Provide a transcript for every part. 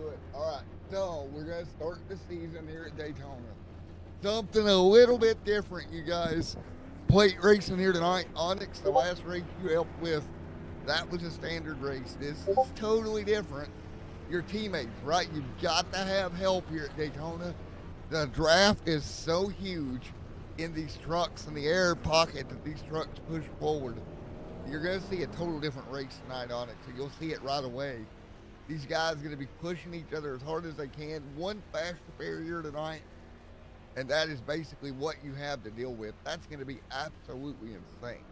do it. All right. So we're gonna start the season here at Daytona. Something a little bit different, you guys. Plate racing here tonight. Onyx, the last race you helped with, that was a standard race. This is totally different. Your teammates, right? You've got to have help here at Daytona. The draft is so huge in these trucks and the air pocket that these trucks push forward. You're going to see a total different race tonight on it, so you'll see it right away. These guys are going to be pushing each other as hard as they can. One faster barrier tonight, and that is basically what you have to deal with. That's going to be absolutely insane.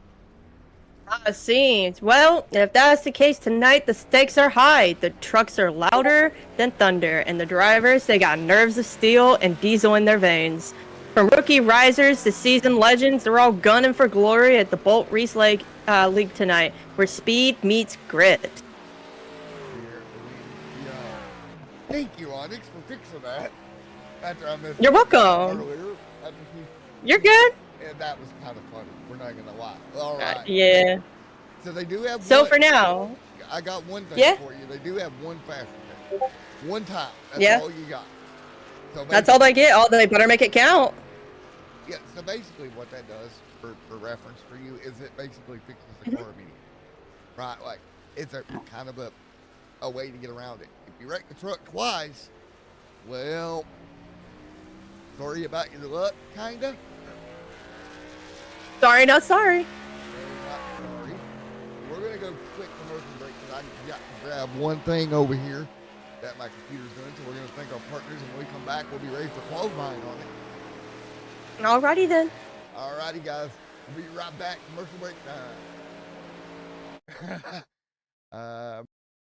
I see. Well, if that's the case tonight, the stakes are high. The trucks are louder than thunder, and the drivers, they got nerves of steel and diesel in their veins. From rookie risers to seasoned legends, they're all gunning for glory at the Bolt Reese League tonight, where speed meets grit. Here we go. Thank you, Onyx, for fixing that. After I missed You're welcome. earlier. You're good. And that was kind of funny. We're not gonna lie. All right. Yeah. So they do have. So for now, I got one thing Yeah. for you. They do have one faster thing. One time. That's Yeah. all you got. So that's all they get. They better make it count. Yeah. So basically, what that does, for reference for you, is it basically fixes the car immediately. Right. Like it's a kind of a way to get around it. If you wreck the truck twice, well, sorry about your luck, kinda. Sorry, not sorry. Sorry. We're gonna go quick commercial break because I got to grab one thing over here that my computer's doing. So we're gonna thank our partners, and when we come back, we'll be ready for clothesline on it. Alrighty then. Alrighty, guys. We'll be right back. Commercial break time.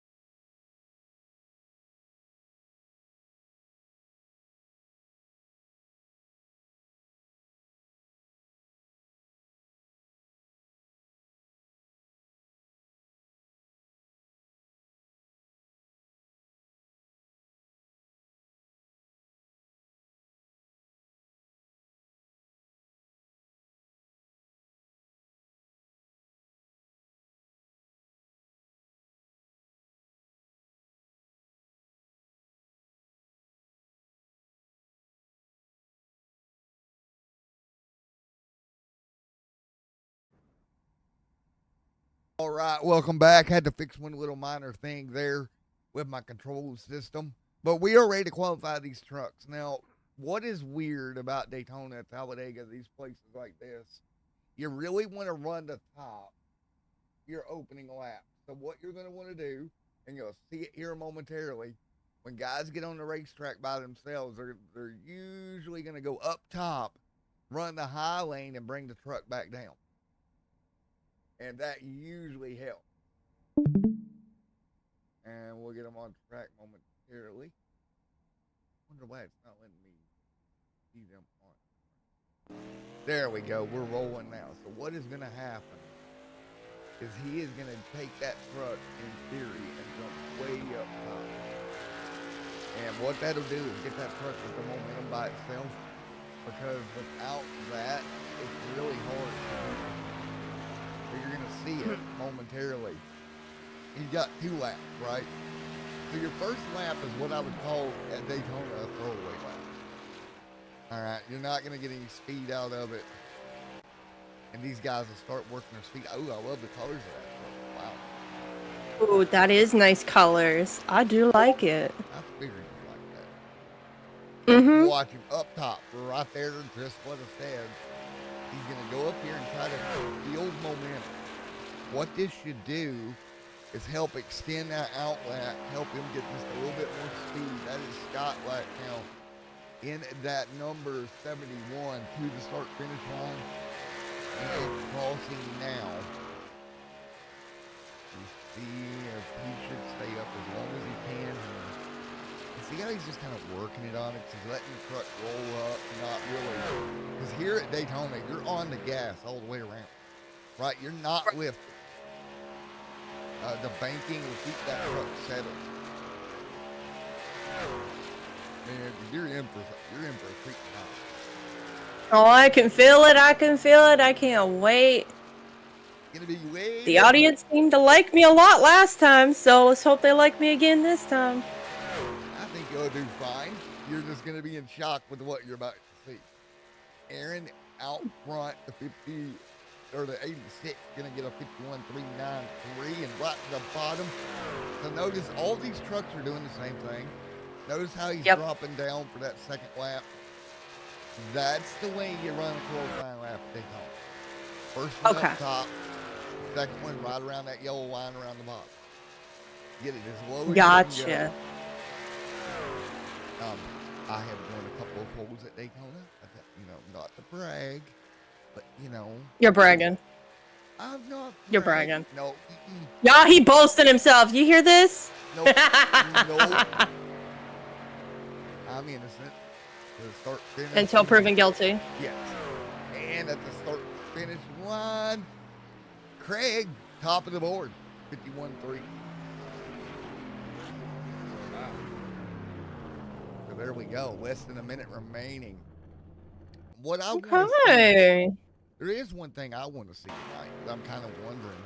All right, welcome back. Had to fix one little minor thing there with my control system, but we are ready to qualify these trucks. Now, what is weird about Daytona, Talladega, these places like this, you really want to run the top your opening lap. So what you're going to want to do, and you'll see it here momentarily, when guys get on the racetrack by themselves, they're usually going to go up top, run the high lane, and bring the truck back down. And that usually helps. And we'll get them on track momentarily. Wonder why it's not letting me see them on. There we go. We're rolling now. So what is going to happen is he is going to take that truck in theory and jump way up top. And what that'll do is get that truck with the momentum by itself, because without that, it's really hard to do. You're going to see it momentarily. You got 2 laps, right? So your first lap is what I would call at Daytona a throwaway lap. All right, you're not going to get any speed out of it. And these guys will start working their speed. Oh, I love the colors of that. Wow. Ooh, that is nice colors. I do like it. I figured you like that. Mm-hmm. Watch him up top. We're right there, just what I said. He's going to go up here and try to build momentum. What this should do is help extend that outlet, help him get just a little bit more speed. That is Scott right now in that number 71 to the start-finish line. And it's crossing now. You see if he should stay up as long as he can. See how he's just kind of working it on it? He's letting the truck roll up, not really. Because here at Daytona, you're on the gas all the way around, right? You're not lifting. The banking will keep that truck settled. Man, you're in for a treat tonight. Oh, I can feel it. I can feel it. I can't wait. Gonna be way. The audience seemed to like me a lot last time, so let's hope they like me again this time. He'll do fine. You're just going to be in shock with what you're about to see. Aaron out front, the 50 or the 86, going to get a 51.393, and right to the bottom. So notice all these trucks are doing the same thing. Notice how he's dropping down for that second lap. That's the way you run a qualifying lap at Daytona. First one up top, second one right around that yellow line around the bottom. Get it as low as you can go. I have won a couple of poles at Daytona. Not to brag, but You're bragging. I'm not. You're bragging. No. Yeah, he boasted himself. You hear this? Nope. Nope. I'm innocent. Start, finish, until proven guilty. Yes. And at the start finish line, Craig, top of the board, 51.3. Wow. So there we go. Less than a minute remaining. What I want to see, there is one thing I want to see tonight. I'm kind of wondering.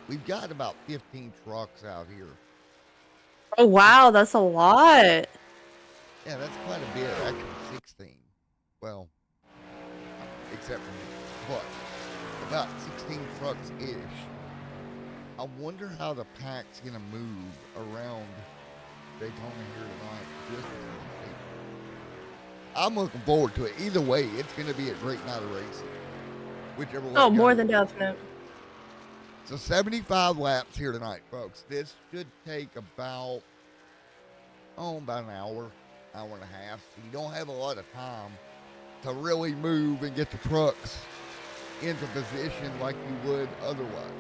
We've got about 15 trucks out here. Oh, wow. That's a lot. Yeah, that's quite a bit. Actually, 16. Well, except for me. But about 16 trucks-ish. I wonder how the pack's going to move around Daytona here tonight. I'm looking forward to it. Either way, it's going to be a great night of racing. Whichever way. Oh, more than definite. So 75 laps here tonight, folks. This should take about an hour and a half. So you don't have a lot of time to really move and get the trucks into position like you would otherwise.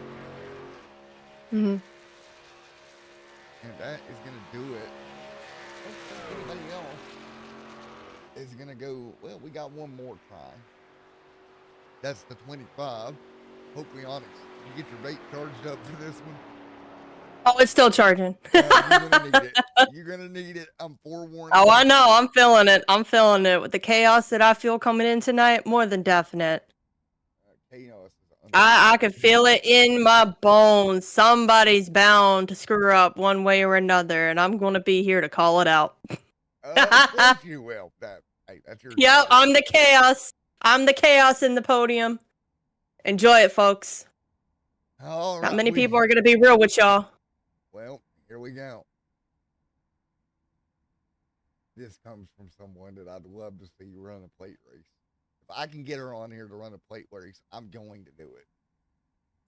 Mm-hmm. And that is going to do it. I don't think anybody else is going to go. Well, we got one more try. That's the 25. Hopefully, Onyx, you get your bait charged up for this one. Oh, it's still charging. You're gonna need it. You're gonna need it. I'm forewarning. Oh, I know. I'm feeling it. I'm feeling it. With the chaos that I feel coming in tonight, more than definite. Chaos. I can feel it in my bones. Somebody's bound to screw up one way or another, and I'm going to be here to call it out. Of course you will. That's your. Yep, I'm the chaos. I'm the chaos in the podium. Enjoy it, folks. All right, not many people are going to be real with y'all. Well, here we go. This comes from someone that I'd love to see run a plate race. If I can get her on here to run a plate race, I'm going to do it.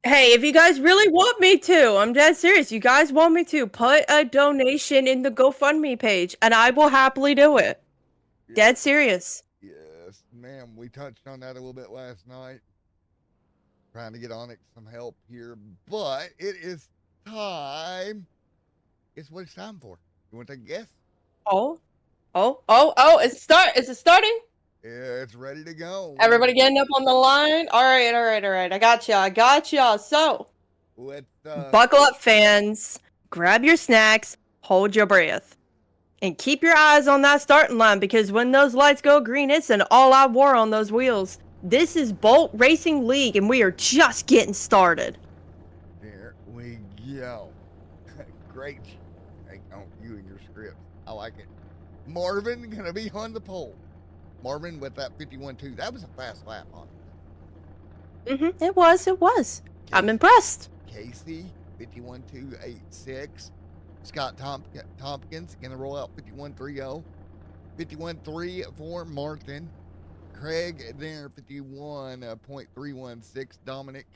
Hey, if you guys really want me to, I'm dead serious. You guys want me to, put a donation in the GoFundMe page, and I will happily do it. Yeah. Dead serious. Yes, ma'am. We touched on that a little bit last night. Trying to get Onyx some help here, but it is time. Guess what it's time for? You want to take a guess? Oh, is it starting? Yeah, it's ready to go. Everybody getting up on the line? All right. I got ya. So, buckle up, fans. Grab your snacks, hold your breath, and keep your eyes on that starting line, because when those lights go green, it's an all-out war on those wheels. This is Bolt Racing League, and we are just getting started. There we go. Great. Hey, you and your script. I like it. Marvin going to be on the pole. Marvin with that 51.2. That was a fast lap on it. Mm-hmm. It was. Casey, I'm impressed. Casey, 51.286. Scott Tompkins going to roll out 51.30. 51.3 for Martin. Craig there, 51.316. Dominic,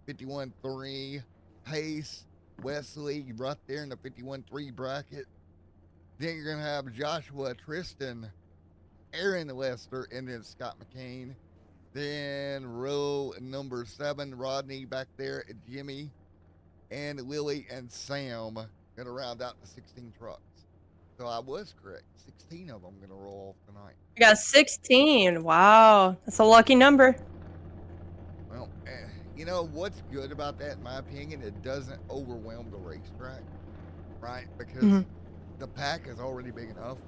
51.3. Pace, Wesley, right there in the 51.3 bracket. Then you're going to have Joshua, Tristan, Aaron Lester, and then Scott McCain. Then row number 7, Rodney back there, Jimmy, and Lily and Sam going to round out the 16 trucks. So I was correct. 16 of them going to roll off tonight. We got 16. Wow. That's a lucky number. Well, you know what's good about that, in my opinion? It doesn't overwhelm the racetrack, right? Because the pack is already big enough.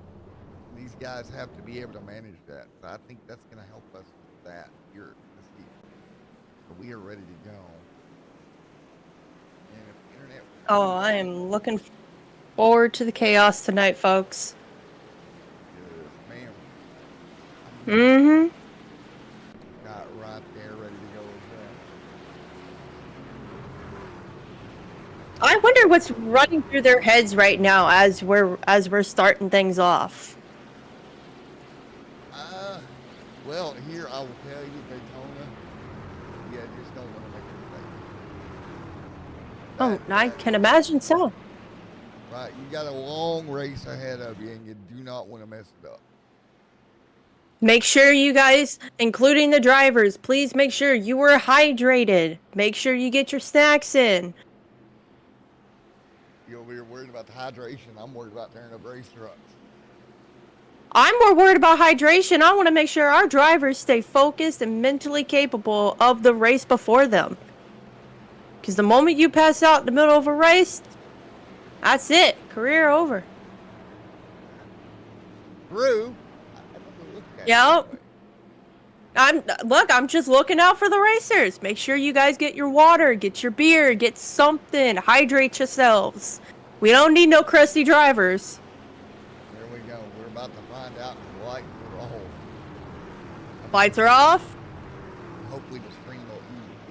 These guys have to be able to manage that. So I think that's going to help us with that here this evening. So we are ready to go. And if the internet... I am looking forward to the chaos tonight, folks. Mm-hmm. Got right there, ready to go as well. I wonder what's running through their heads right now as we're starting things off. Uh, well, here I will tell you, Daytona. Yeah, just don't want to make a mistake. Oh, I That can imagine so. right. You got a long race ahead of you, and you do not want to mess it up. Make sure you guys, including the drivers, please make sure you are hydrated. Make sure you get your snacks in. You'll be worried about the hydration. I'm worried about tearing up race trucks. I'm more worried about hydration. I want to make sure our drivers stay focused and mentally capable of the race before them. Because the moment you pass out in the middle of a race, that's it. Career over. True. I never looked at it Yep. that way. I'm just looking out for the racers. Make sure you guys get your water, get your beer, get something. Hydrate yourselves. We don't need no crusty drivers. There we go. We're about to find out the lights are off. Lights are off. Hopefully the stream will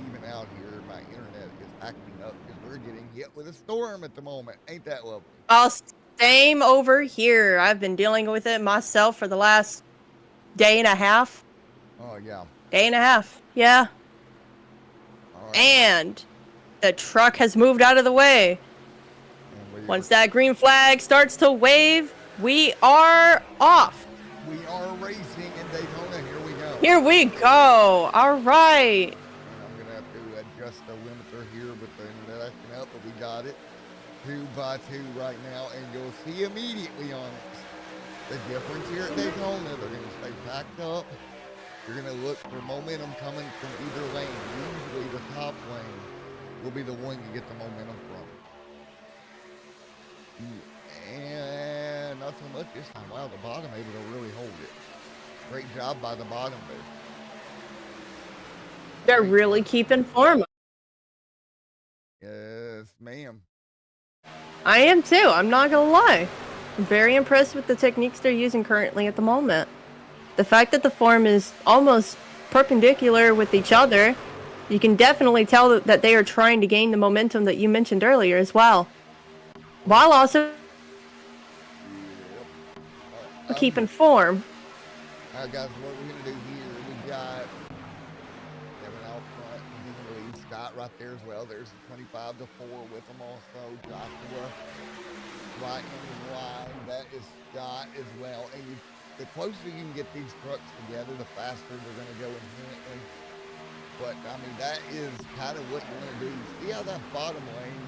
even out here. My internet is acting up because we're getting hit with a storm at the moment. Ain't that lovely? Oh, same over here. I've been dealing with it myself for the last day and a half. Oh yeah. Day and a half. Yeah. All right. And the truck has moved out of the way. Once that green flag starts to wave, we are off. We are racing in Daytona. Here we go. Here we go. All right. And I'm gonna have to adjust the limiter here with the internet acting up, but we got it. 2 by 2 right now, and you'll see immediately on it the difference here at Daytona. They're gonna stay packed up. You're gonna look for momentum coming from either lane. Usually the top lane will be the one you get the momentum from. And not so much this time. Wow, the bottom able to really hold it. Great job by the bottom there. They're really keeping form. Yes, ma'am. I am too. I'm not gonna lie. I'm very impressed with the techniques they're using currently at the moment. The fact that the form is almost perpendicular with each other, you can definitely tell that they are trying to gain the momentum that you mentioned earlier as well. While also keeping form. All right, guys, what we're going to do here, we got Kevin out front, he's in the lead. Scott right there as well. There's the 25 to 4 with him also. Joshua right in the line. That is Scott as well. And the closer you can get these trucks together, the faster they're going to go inherently. But, I mean, that is kind of what you want to do. See how that bottom lane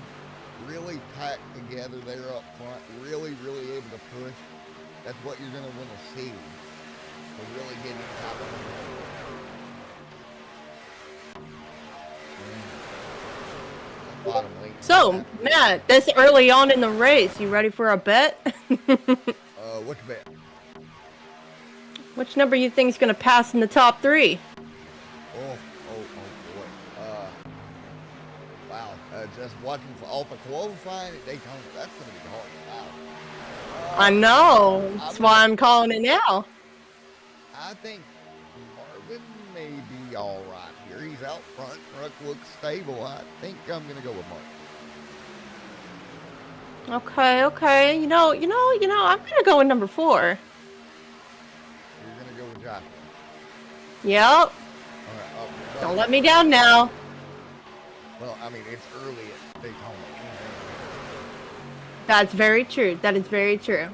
really packed together there up front, really, really able to push. That's what you're going to want to see. So really getting top of the bottom lane. So, Matt, this early on in the race, you ready for a bet? What's your bet? Which number you think is going to pass in the top 3? Oh boy. Wow. Just watching all the qualifying at Daytona, that's going to be hard. Wow. I know. That's why I'm calling it now. I think Marvin may be all right here. He's out front. Truck looks stable. I think I'm going to go with Marvin. Okay. You know, I'm going to go with number 4. You're going to go with Joshua. Yep. All right. Don't let me down now. Well, I mean, it's early at Daytona. That's very true. That is very true.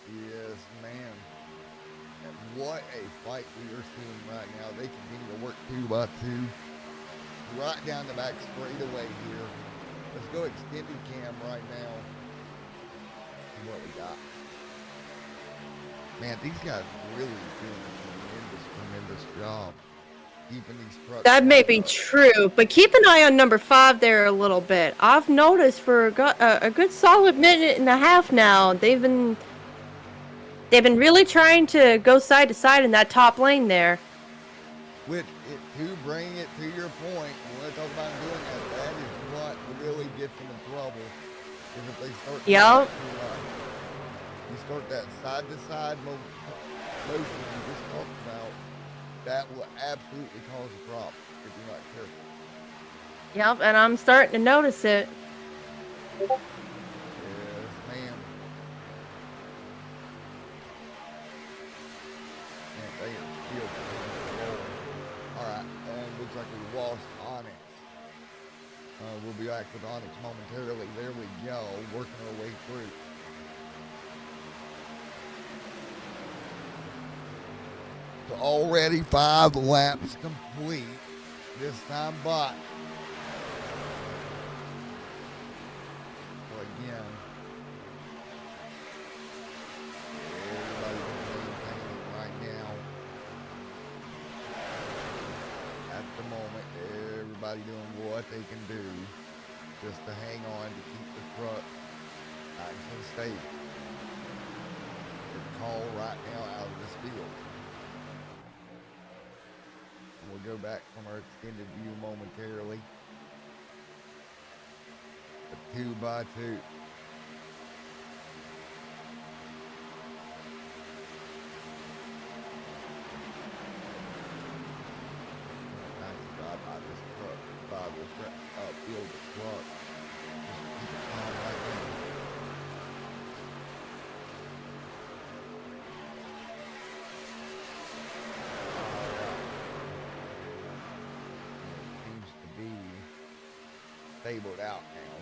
Yes, ma'am. And what a fight we are seeing right now. They continue to work 2 by 2. Right down the back straightaway here. Let's go extended cam right now. See what we got. Man, these guys really doing a tremendous job keeping these trucks. That may be true, but keep an eye on number 5 there a little bit. I've noticed for a good solid minute and a half now, they've been really trying to go side to side in that top lane there. Which, to bring it to your point, when I talk about doing that is what really gets them in trouble. Is if they start Yep. you start that side to side motion we just talked about, that will absolutely cause a problem if you're not careful. Yep, and I'm starting to notice it. Yes, ma'am. And they are still rolling. All right, and looks like we lost Onyx. We'll be back with Onyx momentarily. There we go, working our way through. So already 5 laps complete. This time bot. So again, everybody's maintaining right now. At the moment, everybody doing what they can do just to hang on to keep the truck nice and stable. Good call right now out of this field. And we'll go back from our extended view momentarily. A 2x2. Nice job by this truck, by this field of truck. Just keep it calm right now. Stabled out now.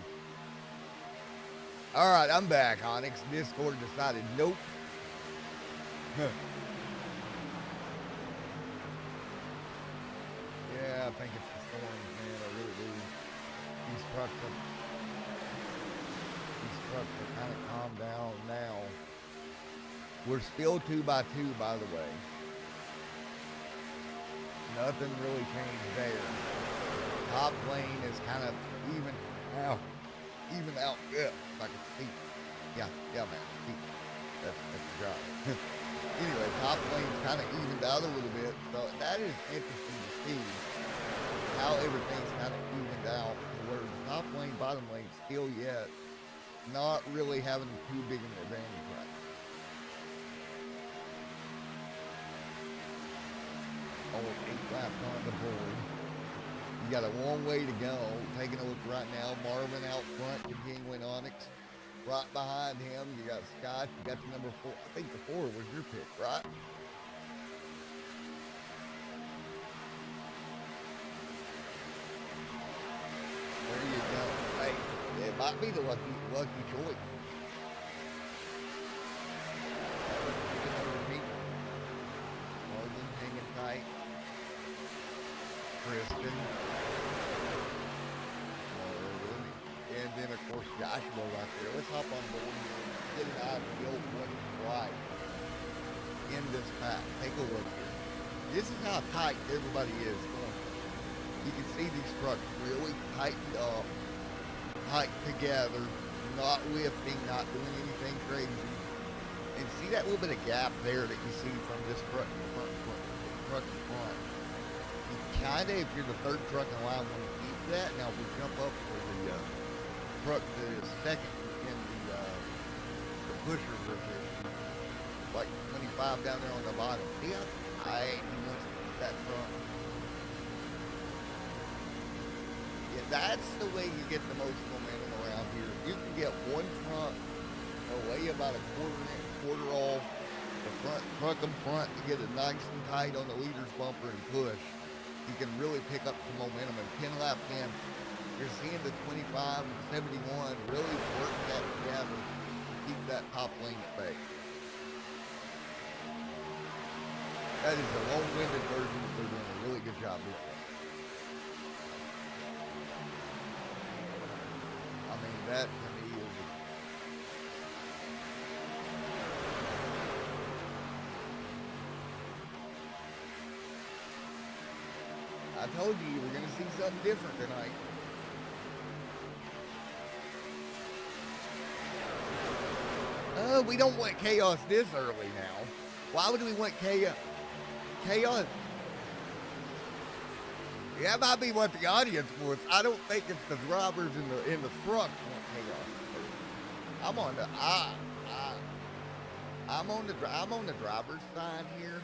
All right, I'm back, Onyx. Discord decided nope. Yeah, I think it's the storms, man. I really do. These trucks are kind of calmed down now. We're still 2x2, by the way. Nothing really changed there. Top lane is kind of even out. Yeah, if I can see. Yeah, man. See. That's the job. Anyway, top lane's kind of evened out a little bit, so that is interesting to see how everything's kind of evened out. Where the top lane, bottom lane, still yet not really having too big an advantage right now. Only 8 laps on the board. You got a long way to go. Taking a look right now, Marvin out front, continuing Onyx. Right behind him, you got Scott. You got the number 4. I think the 4 was your pick, right? There you go. Hey, it might be the lucky choice. Marvin hanging tight. Kristen. And then, of course, Joshua right there. Let's hop on board here and get an idea of what is right in this pack. Take a look here. This is how tight everybody is. You can see these trucks really tightened up, tight together, not lifting, not doing anything crazy. And see that little bit of gap there that you see from this truck in front. You kind of, if you're the third truck in line, want to keep that. Now, if we jump up for the truck that is second in the pusher position, like 25 down there on the bottom. See how tight he wants to keep that front. Yeah, that's the way you get the most momentum around here. You can get one front away about a quarter off the front truck in front to get it nice and tight on the leader's bumper and push. You can really pick up some momentum. And 10 laps in, you're seeing the 25 and 71 really work that together to keep that top lane at bay. That is a long-winded version. They're doing a really good job with that. I mean, that to me is I told you were going to see something different tonight. We don't want chaos this early now. Why would we want chaos? Chaos? Yeah, that might be what the audience wants. I don't think it's the drivers in the truck want chaos. I'm on the. I'm on the driver's side here.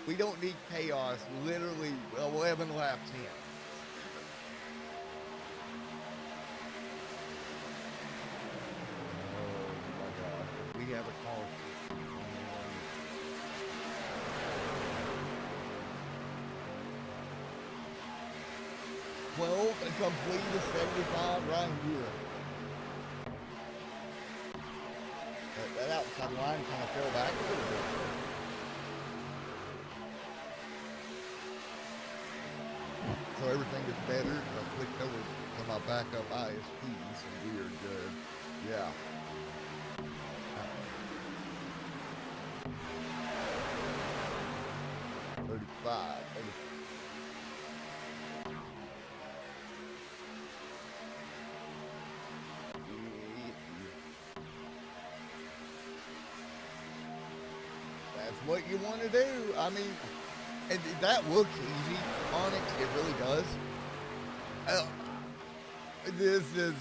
We don't need chaos. Literally 11 laps in. Oh my gosh, we have a caution. Well, a complete of 75 right here. That outside line kind of fell back a little bit. So everything is better. I clicked over to my backup ISPs and we are good. Yeah. 35. That's what you want to do. I mean, and that looks easy, Onyx. It really does. This is.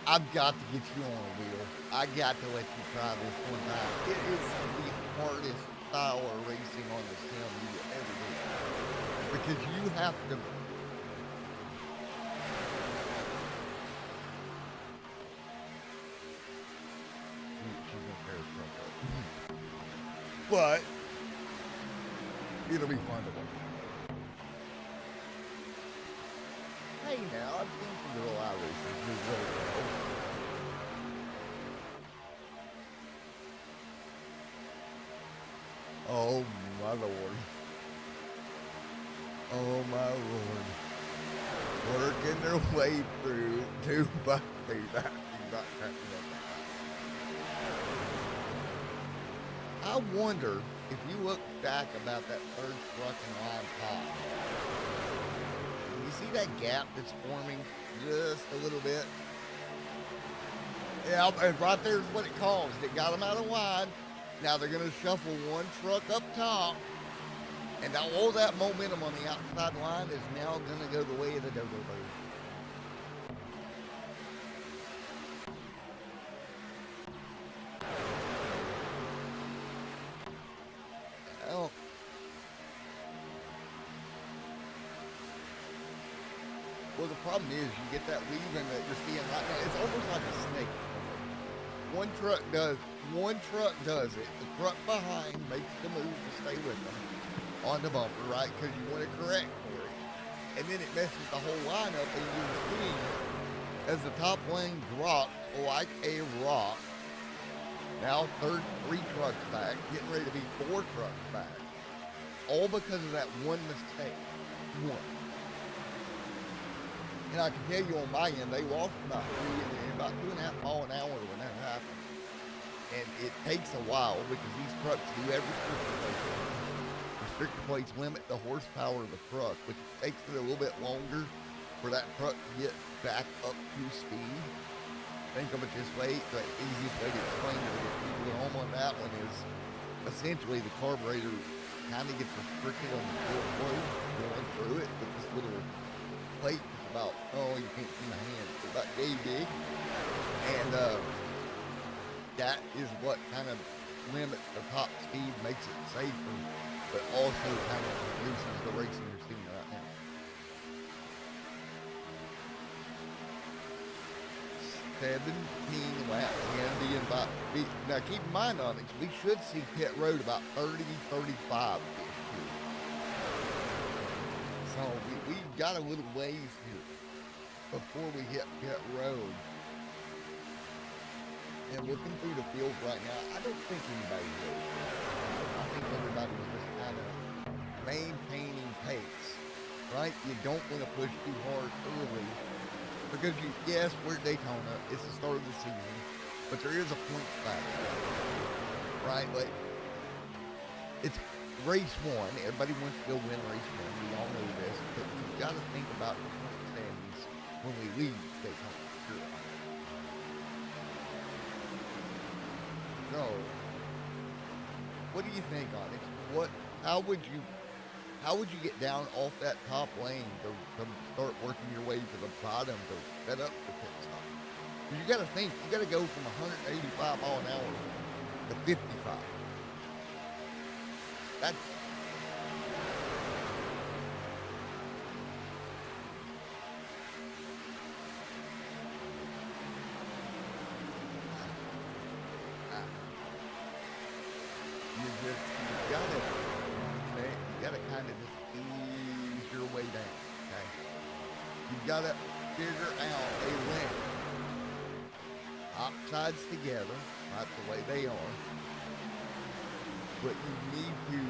I've got to get you on a wheel. I got to let you try this one time. It is the hardest style of racing on the sim you will ever do. Because you have to. She's gonna tear her truck up. But it'll be fun to watch. Hey now, I've seen some little iRacers do really well. Oh my lord. Oh my lord. Working their way through 2 bucks. I wonder if you look back about that third truck in line top. You see that gap that's forming just a little bit? Yeah, and right there's what it caused. It got them out of line. Now they're going to shuffle one truck up top. And all that momentum on the outside line is now going to go the way of the Dodo Bird. Well, the problem is you get that weaving that you're seeing right now. It's almost like a snake. One truck does it. The truck behind makes the move to stay with them on the bumper, right? Because you want to correct for it. And then it messes the whole line up, and you're seeing as the top lane drops like a rock. Now 3 trucks back, getting ready to be 4 trucks back. All because of that one mistake. One. And I can tell you on my end, they lost about 2.5 miles an hour when that happened. And it takes a while because these trucks do have restrictor plates. Restrictor plates limit the horsepower of the truck, which takes it a little bit longer for that truck to get back up to speed. Think of it this way, the easiest way to explain it to people at home on that one is essentially the carburetor kind of gets restricted on the fuel flow going through it with this little plate. About, you can't see my hand, it's about yay big, and that is what kind of limits the top speed, makes it safer, but also kind of reduces the racing you're seeing right now. 17 laps, Andy, and about, now keep in mind on it, we should see pit road about 30-35 this year. So we've got a little ways here before we hit pit road. And looking through the field right now, I don't think anybody's really good. I think everybody's just kind of maintaining pace, right? You don't want to push too hard early because yes, we're at Daytona. It's the start of the season, but there is a point factor, right? Like, it's race 1. Everybody wants to go win race 1. We all know this, but you've got to think about the point standings when we leave Daytona. Sure. So, what do you think on it? How would you get down off that top lane to start working your way to the bottom to set up the pit stop? You got to think, you got to go from 185 mile an hour the 55. That's you gotta kind of just ease your way down. Okay, you gotta figure out a length. Top sides together, right the way they are. But you need to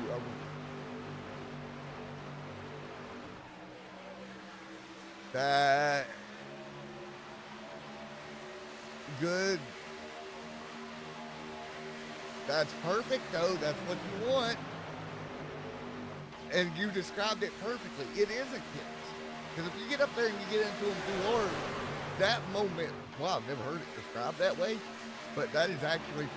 that good. That's perfect, though. That's what you want. And you described it perfectly. It is a kiss. Because if you get up there and you get into them too hard, that moment, wow, I've never heard it described that way, but that is actually,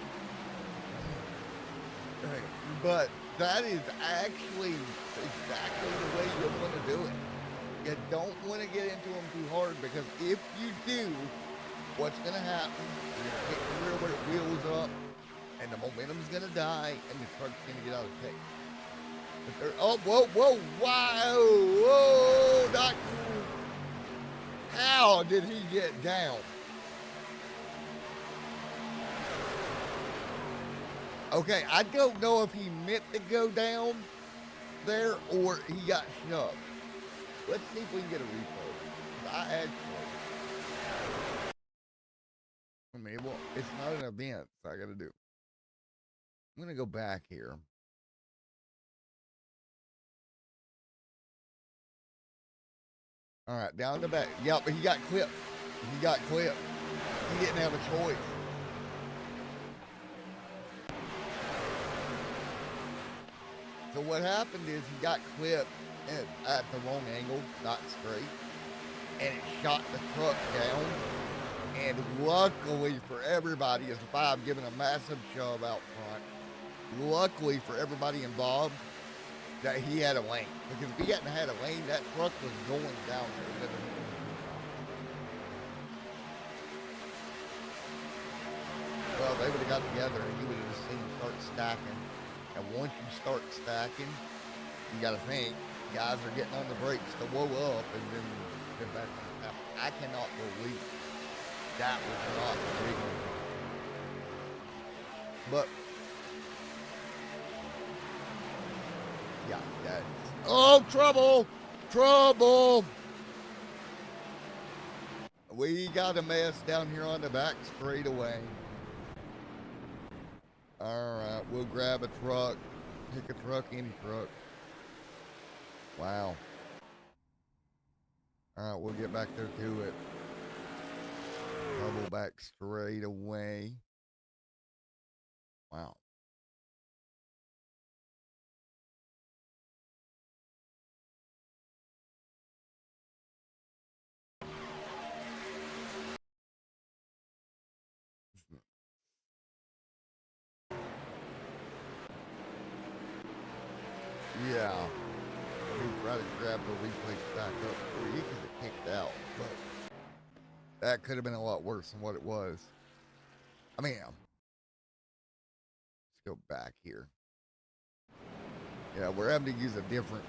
but that is actually exactly the way you want to do it. You don't want to get into them too hard, because if you do, what's going to happen? You're going to hit the rear wheels up, and the momentum's going to die, and the truck's going to get out of pace. Oh, whoa, whoa, wow, whoa, not cool. How did he get down? Okay, I don't know if he meant to go down there or he got shoved. Let's see if we can get a replay. I mean, well, it's not an event, so I got to do. I'm going to go back here. All right, down the back. Yep, he got clipped. He got clipped. He didn't have a choice. So what happened is he got clipped at the wrong angle, not straight, and it shot the truck down. And luckily for everybody, as the 5 giving a massive shove out front, luckily for everybody involved, that he had a lane. Because if he hadn't had a lane, that truck was going down there. Well, they would have got together and you would have just seen them start stacking. And once you start stacking, you got to think, guys are getting on the brakes to blow up and then get back on the top. I cannot believe that was not legal. But, yeah, that's, oh, trouble! Trouble! We got a mess down here on the back straightaway. All right, we'll grab a truck. Pick a truck, any truck. Wow. All right, we'll get back there to it. Double back straight away. Wow. Yeah. We try to grab the replay back up for you because it kicked out, but that could have been a lot worse than what it was. I mean, let's go back here. Yeah, we're having to use a different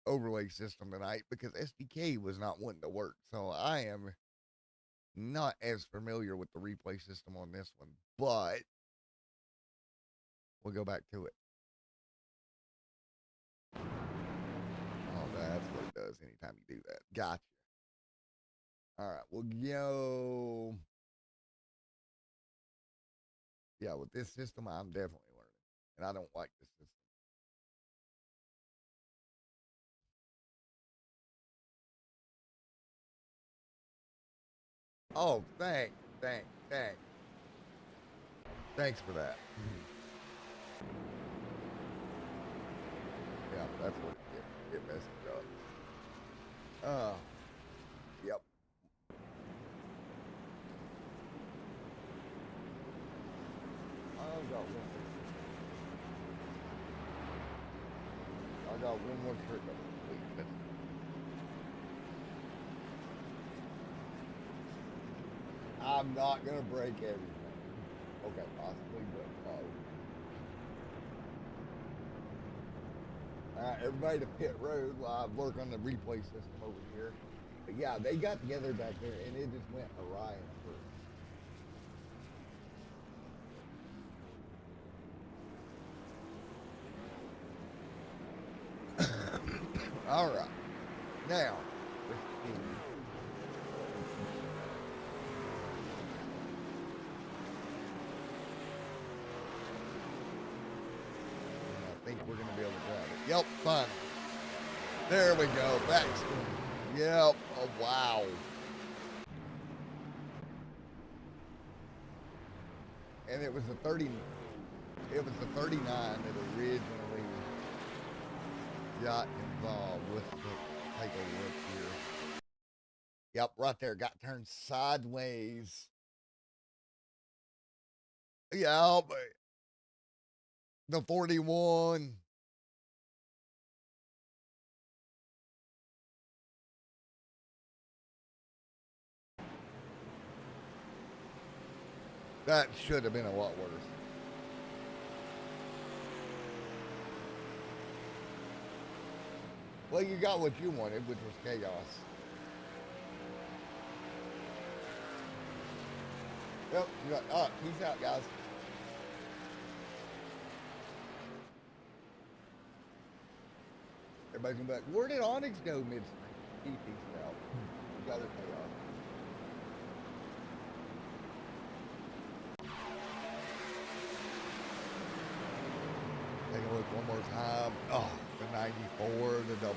overlay system tonight because SDK was not wanting to work. So I am not as familiar with the replay system on this one, but we'll go back to it. Oh, that's what it does anytime you do that. Gotcha. All right, we'll go. Yeah, with this system, I'm definitely learning, and I don't like this system. Oh, thanks. Thanks for that. Yeah, that's what it messed it up. Yep. I got one more trick up. I'm not gonna break everything. Okay, possibly, but all right, everybody to pit road while I work on the replay system over here. But yeah, they got together back there, and it just went awry in a hurry. All right, now let's see. I think we're gonna be able to grab it. Yep, fine. There we go. Backspin. Yep. Oh wow. And it was the 30. It was the 39 that originally got involved. Let's take a look here. Yep, right there. Got turned sideways. Yep. The 41. That should have been a lot worse. Well, you got what you wanted, which was chaos. Yep. You got, peace out, guys. Everybody's gonna be like, where did Onyx go midstream? He peaced out. You got it chaos. Take a look one more time. Oh, the 94, the 00.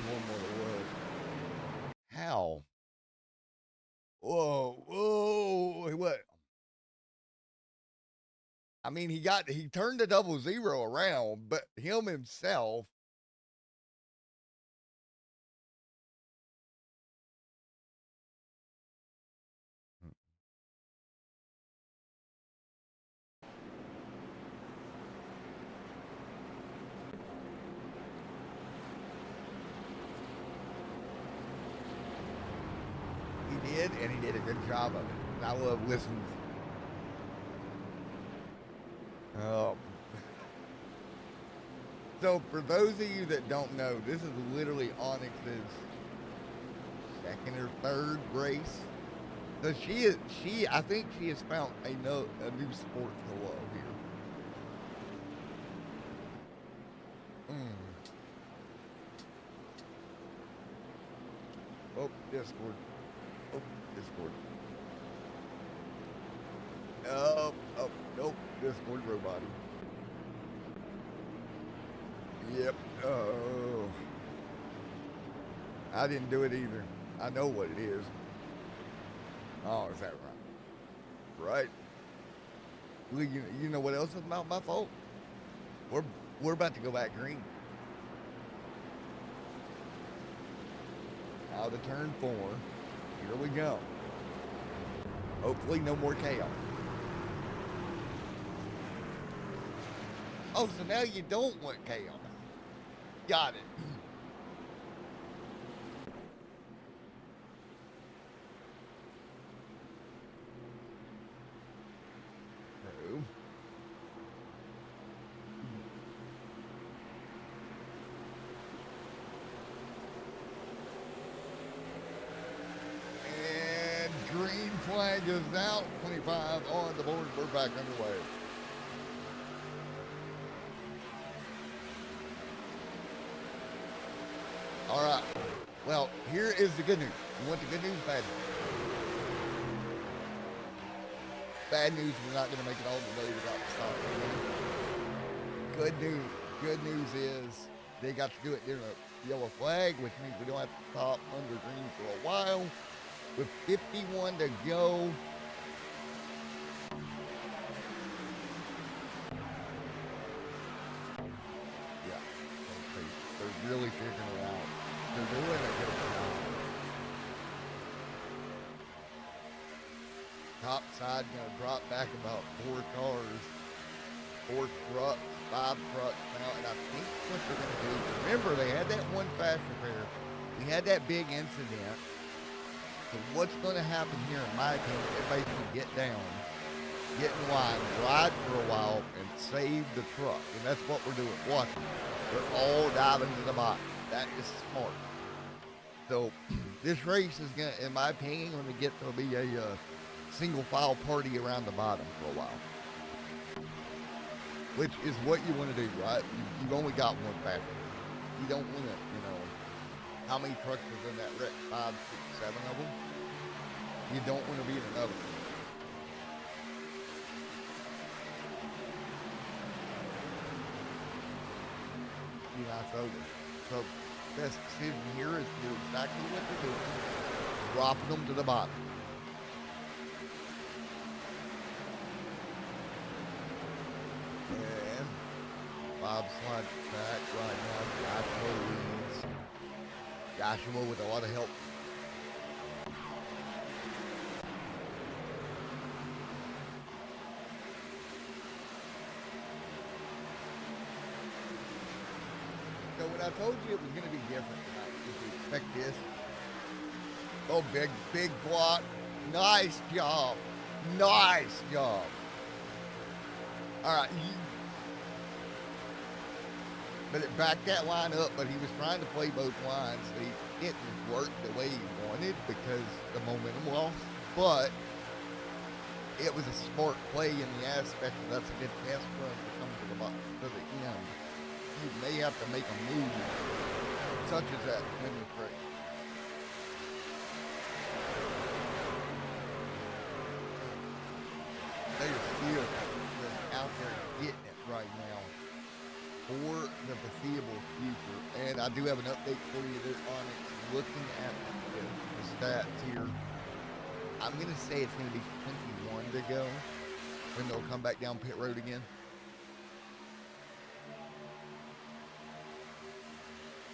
One more to look. How? Whoa, whoa, what? I mean, he turned the 00 around, but him himself. He did, and he did a good job of it. And I love listening. So for those of you that don't know, this is literally Onyx's second or third race. So I think she has found a new sport to love here. Oh, Discord. Oh, Discord. Oh, nope. Discord robot. Yep. Oh. I didn't do it either. I know what it is. Oh, is that right? Right. Well, you know what else is not my fault? We're about to go back green. Out of turn 4. Here we go. Hopefully no more chaos. Oh, so now you don't want chaos. Got it. True. And green flag is out. 25 on the board. We're back underway. All right. Well, here is the good news. You want the good news? Bad news. Bad news, we're not going to make it all the way without the stop. Good news is they got to do it during a yellow flag, which means we don't have to stop under green for a while. With 51 to go. Yeah. They're really figuring it out. They're doing a good job. Top side gonna drop back about 4 cars, 4 trucks, 5 trucks now, and I think what they're gonna do. Remember, they had that one fast repair. We had that big incident. So what's going to happen here, in my opinion, everybody's going to get down, get in line, ride for a while, and save the truck. And that's what we're doing. Watch. They're all diving to the bottom. That is smart. So this race is going to, in my opinion, going to get to be a single file party around the bottom for a while. Which is what you want to do, right? You've only got one factor. You don't want to, how many trucks was in that wreck? 5, 6, 7 of them? You don't want to be in another one. So best decision here is to do exactly what they're doing. Dropping them to the bottom. And Bob slides back right now. Joshua leads. Joshua with a lot of help. So when I told you it was going to be different tonight, did you expect this? Oh, big block. Nice job. Nice job. All right. But it backed that line up, but he was trying to play both lines. So he didn't work the way he wanted because the momentum loss. But it was a smart play in the aspect that that's a good test run to come to the end. You may have to make a move such as that to win this race. They are still just out there getting it right now for the foreseeable future. And I do have an update for you there on it. Looking at the stats here, I'm going to say it's going to be 21 to go when they'll come back down pit road again.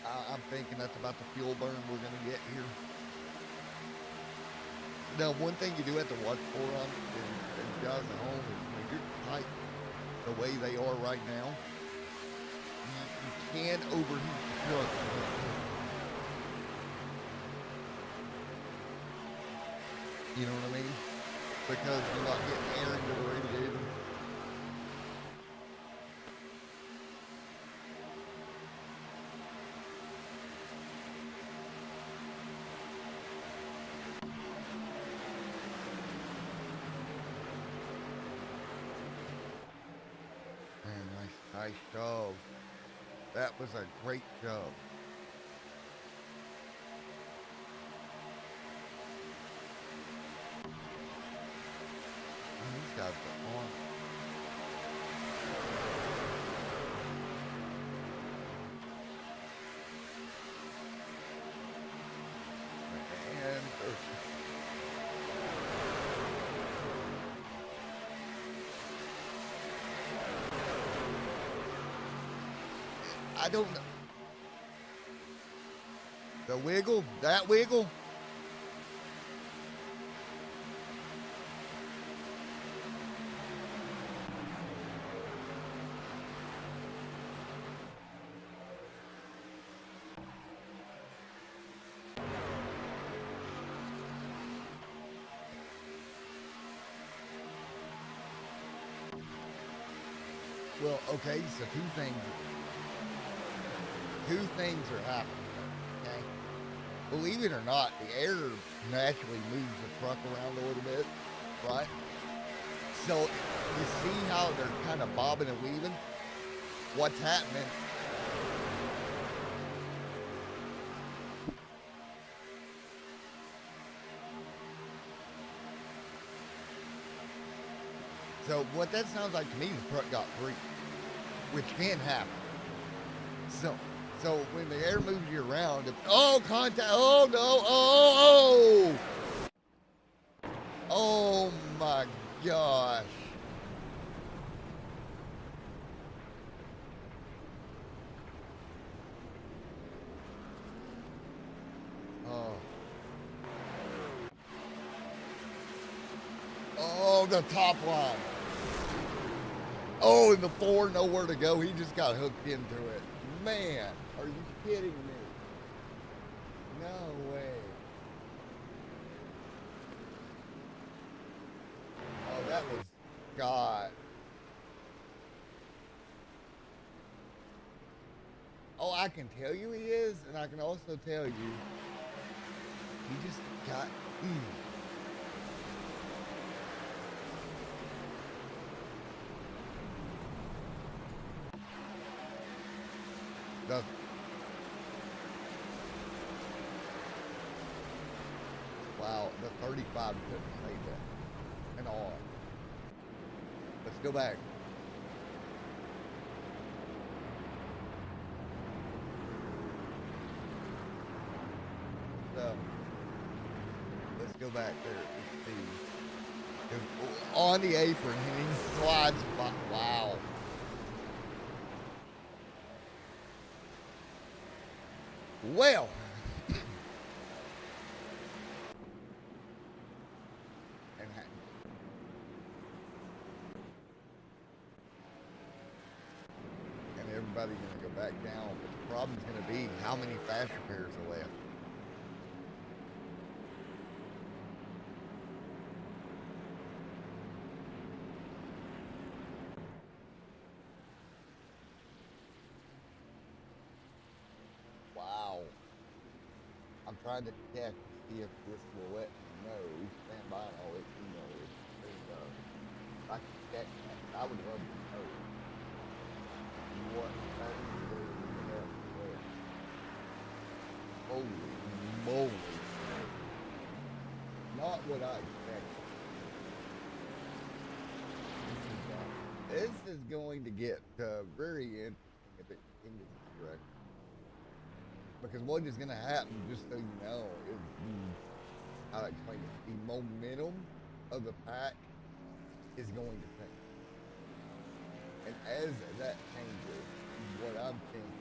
I'm thinking that's about the fuel burn we're going to get here. Now, one thing you do have to watch for on and guys at home is when you're tight the way they are right now, you can overheat the truck. You know what I mean? Because you're not getting air into the radiator. Nice job. That was a great job. These guys are on. And I don't know. The wiggle, that wiggle. Well, okay, so two things are happening, okay? Believe it or not, the air naturally moves the truck around a little bit, right? So you see how they're kind of bobbing and weaving? What's happening? So what that sounds like to me is the truck got free, which can happen. So when the air moves you around, contact, oh no, oh my gosh. Oh, the top line. Oh, and the floor, nowhere to go. He just got hooked into it. Man, are you kidding me? No way. Oh, that was God. Oh, I can tell you he is, and I can also tell you he just got. Mm, the wow, the 35 couldn't say that. And all. Let's go back. So let's go back there and see. 'Cause on the apron, and he slides by. Wow. Well, and everybody's gonna go back down. But the problem's gonna be how many fast repairs are left. Wow. I'm trying to check to see if this will let me know. Stand by and I'll let you know if I can check that. I would love to know what things are left there. Holy moly. Not what I expected. This is going to get very interesting if it continues this direction. Because what is going to happen, just so you know, is how to explain it. The momentum of the pack is going to change. And as that changes, what I'm thinking.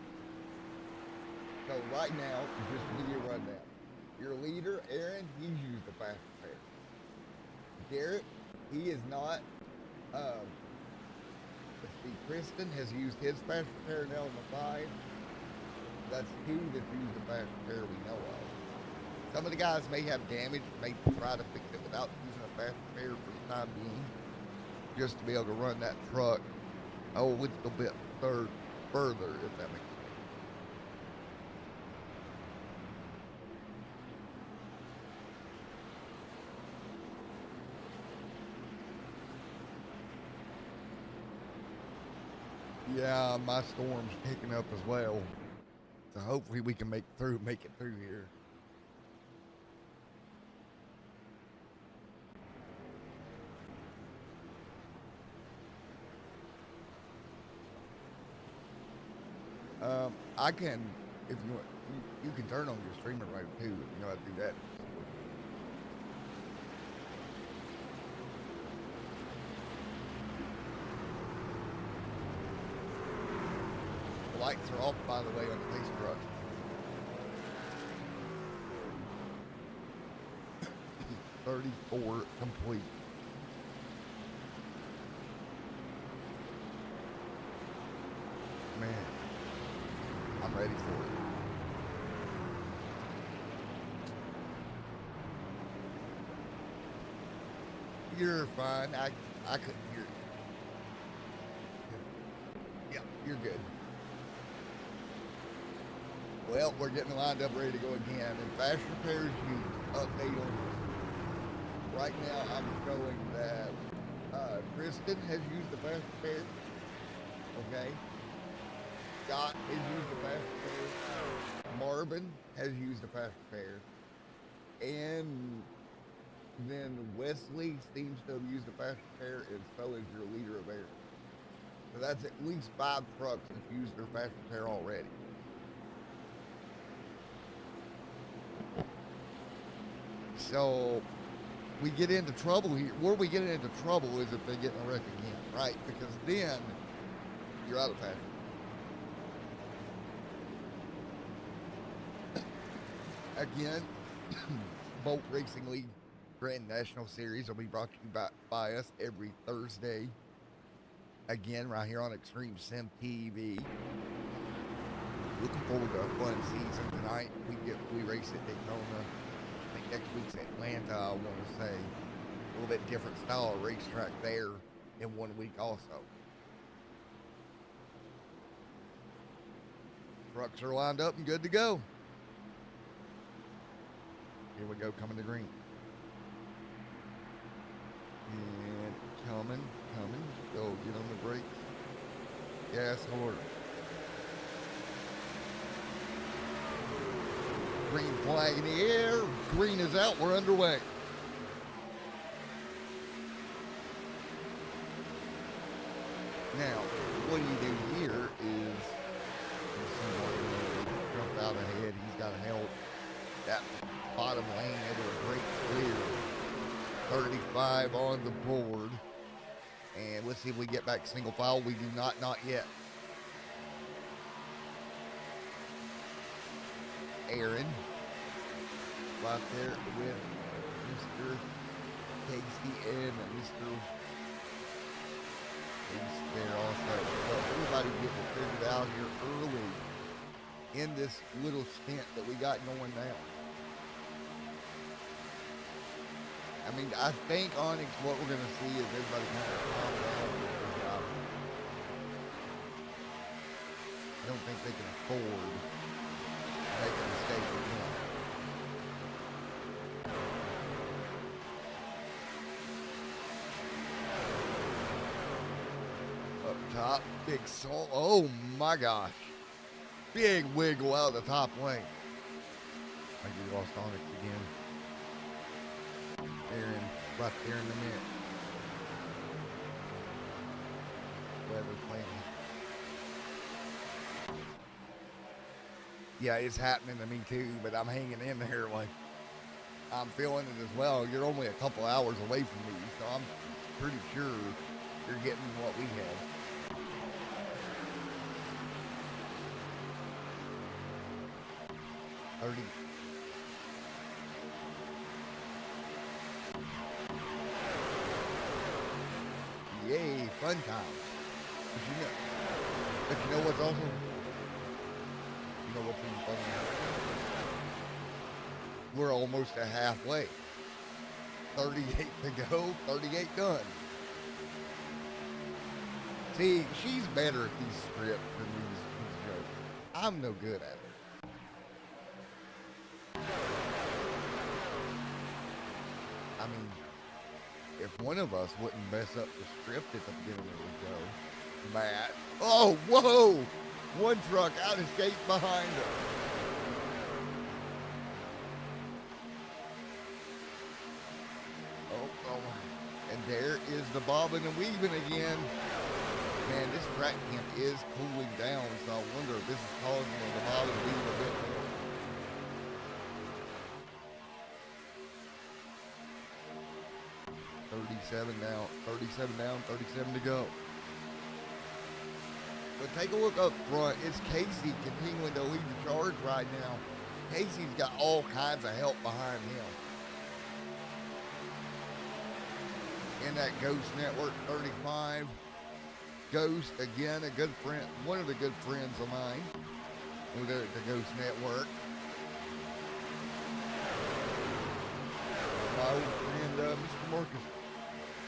So right now, just to give you a rundown. Your leader, Aaron, he's used a fast repair. Garrett, he is not. Um, let's see, Kristen has used his fast repair now in the 5. That's 2 that's used the fast repair we know of. Some of the guys may have damage, may try to fix it without using a fast repair for the time being, just to be able to run that truck a little bit further, if that makes sense. Yeah, my storm's picking up as well. So hopefully we can make it through here. I can, if you want, you can turn on your streamer mode too. If you know how to do that. The lights are off, by the way, on the police truck. 34 complete. Man, I'm ready for it. You're fine. I couldn't hear you. Yeah, you're good. Well, we're getting lined up, ready to go again. And fast repairs, you update on this. Right now, I'm showing that Kristen has used the fast repair. Okay. Scott has used the fast repair. Marvin has used the fast repair. And then Wesley seems to have used the fast repair, and so is your leader of air. So that's at least 5 trucks that used their fast repair already. So we get into trouble here. Where we get into trouble is if they get in a wreck again, right? Because then you're out of fast. Again, Bolt Racing League Grand National Series will be brought to you by us every Thursday. Again, right here on Extreme Sim TV. Looking forward to a fun season tonight. We race at Daytona. I think next week's Atlanta. I want to say a little bit different style of racetrack there in 1 week also. Trucks are lined up and good to go. Here we go, coming to green. And coming. Go, get on the brakes. Gas hard. Green flag in the air. Green is out. We're underway. Now, what you do here is jump out ahead. He's got to help that bottom lane into a great clear. 35 on the board. And let's see if we get back single file. We do not yet. Aaron right there with Mr. Casey and Mr. Casey there also. So everybody getting it figured out here early in this little stint that we got going now. I mean, I think, Onyx, what we're going to see is everybody kind of calm down with their job. I don't think they can afford to make a mistake again. Up top, big salt. Oh my gosh. Big wiggle out of the top lane. I think we lost Onyx again. Aaron right there in the mix. Weather planning. Yeah, it's happening to me too, but I'm hanging in there like I'm feeling it as well. You're only a couple hours away from me, so I'm pretty sure you're getting what we have. Yay, fun time. But you know what's also, you know what's even funny? We're almost at halfway. 38 to go, 38 done. See, she's better at these scripts than these jokes. I'm no good at it. I mean, if one of us wouldn't mess up the script at the beginning of the show, Matt. Oh, whoa! One truck out of skate behind her. Oh, and there is the bobbing and weaving again. Man, this track camp is cooling down, so I wonder if this is causing the bobbing and weaving a bit more. $37 down, 37 to go. But take a look up front. It's Casey continuing to lead the charge right now. Casey's got all kinds of help behind him. In that Ghost Network 35. Ghost, again, a good friend, one of the good friends of mine over there at the Ghost Network. My old friend, Mr. Marcus.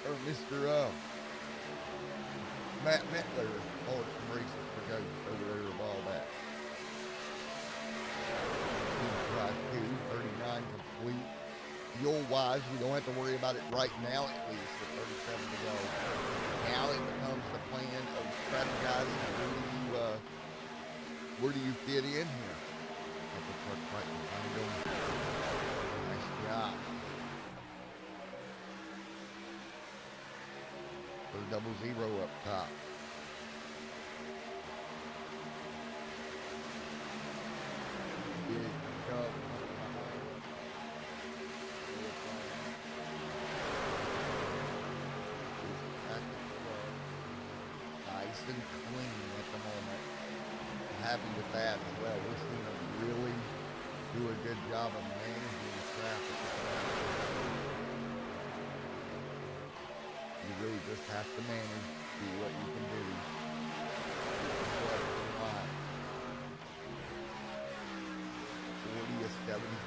Or Mr. Matt Mettler, Art from Races for Ghost over there a while back. He's 39 complete. Fuel wise, we don't have to worry about it right now, at least with 37 to go. Now it becomes the plan of strategizing where do you fit in here? Couple trucks right behind them. Nice job. Put a 00 up top. Big truck. Nice and clean at the moment. I'm happy with that as well. We're seeing them really do a good job of managing the traffic. You really just have to manage, do what you can do.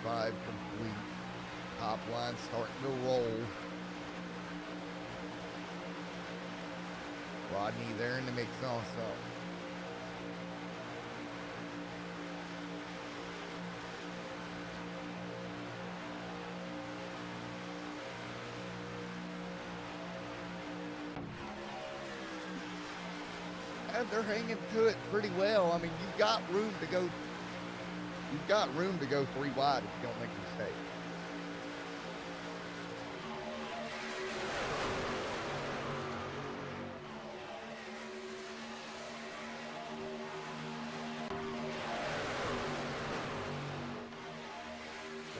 5 complete. Top line starting to roll. Rodney there in the mix also. And they're hanging to it pretty well. I mean, you've got room to go. You've got room to go 3 wide if you don't make a mistake.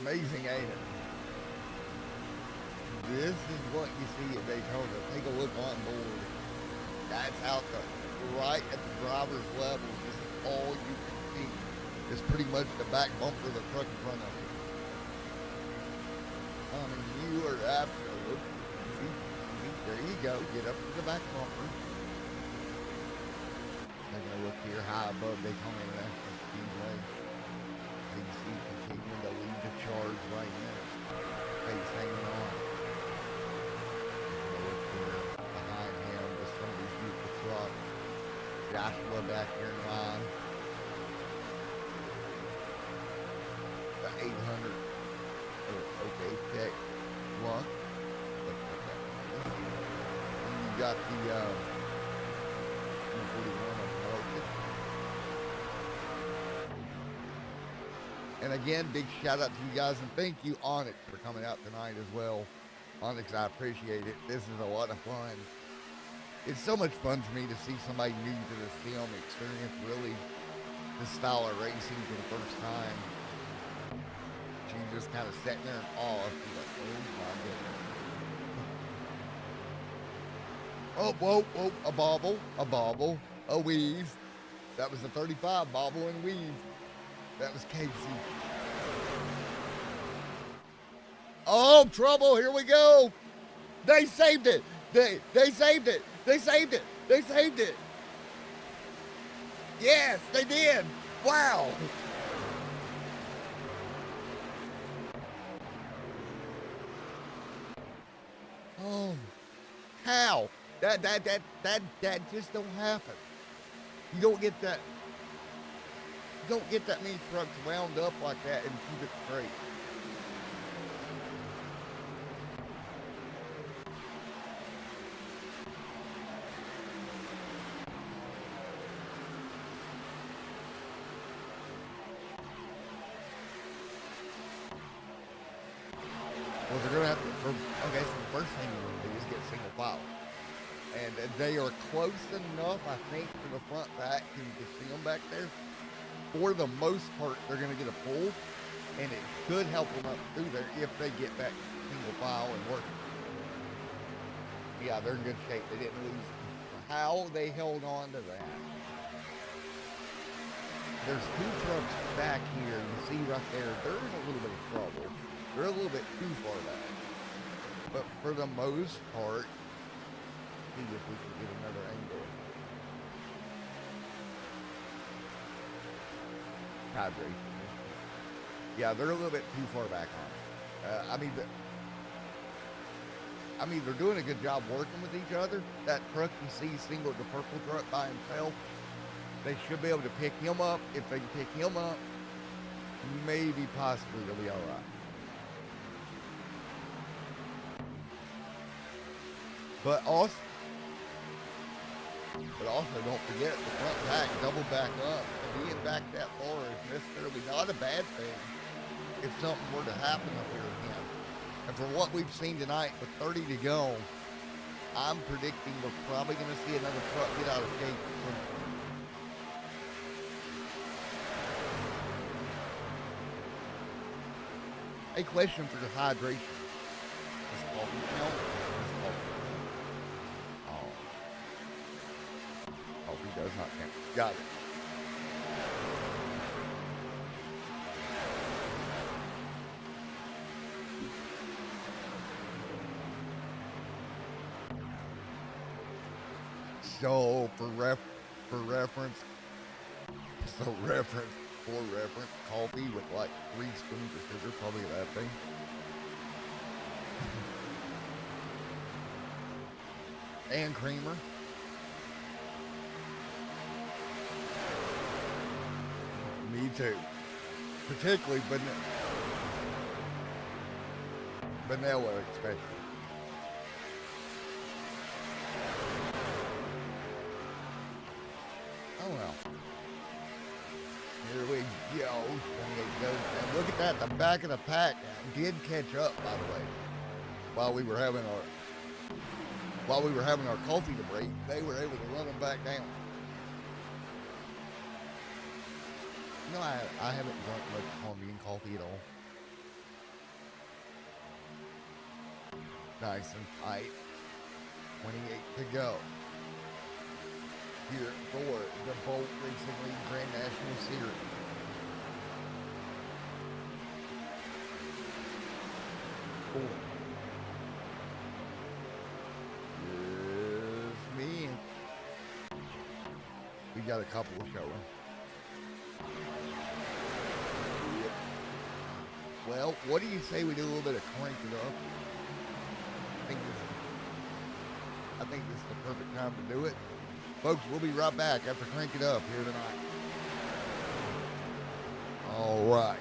Amazing, ain't it? This is what you see at Daytona. Take a look on board. That's out right at the driver's level. This is all you can see. It's pretty much the back bumper of the truck in front of you. I mean, you are absolutely. See, there you go. Get up to the back bumper. Taking a look here high above Daytona National Speedway. You see continuing to lead the charge right now. Pace hanging on. Look here behind him with some of these beautiful trucks. Joshua back here in line. The 800 OK Tech truck. And you got the 141 on Pelican. And again, big shout out to you guys, and thank you, Onyx, for coming out tonight as well. Onyx, I appreciate it. This is a lot of fun. It's so much fun for me to see somebody new to this film experience really this style of racing for the first time. She's just kind of sitting there in awe. She's like, oh my goodness. Oh, whoa, whoa, a bobble, a weave. That was the 35, bobble and weave. That was Casey. Oh, trouble. Here we go. They saved it. They saved it. They saved it. They saved it. Yes, they did. Wow. Oh, how? That just don't happen. You don't get that. Don't get that many trucks wound up like that and keep it straight. Well, they're gonna have to. Okay, so the first thing you're gonna do is get single file, and they are close enough, I think, to the front back. You can see them back there. For the most part, they're going to get a pull, and it should help them up through there if they get back single file and working. Yeah, they're in good shape. They didn't lose. How they held on to that. There's 2 trucks back here. You see right there, they're in a little bit of trouble. They're a little bit too far back. But for the most part, see if we can get another angle. Hydration. Yeah, they're a little bit too far back on it. I mean, they're doing a good job working with each other. That truck you see, the purple truck by himself, they should be able to pick him up. If they can pick him up, maybe possibly they'll be all right. But also don't forget the front back, double back up. Being back that far is necessarily not a bad thing if something were to happen up here again. And for what we've seen tonight with 30 to go, I'm predicting we're probably going to see another truck get out of shape. A question for the hydration. Is coffee count? Coffee does not count. Got it. So for reference, for reference, coffee with like 3 spoons of sugar, probably that thing. And creamer. Me too. Particularly vanilla especially. Oh well. Here we go. And look at that, the back of the pack did catch up, by the way. While we were having our coffee to break, they were able to run them back down. You know, I haven't drunk much Colombian coffee at all. Nice and tight. 28 to go. Here for the Bolt Racing League Grand National Series. Four. Here's me. We got a couple showing. Well, what do you say we do a little bit of crank it up? I think this is the perfect time to do it. Folks, we'll be right back after Crank It Up here tonight. All right.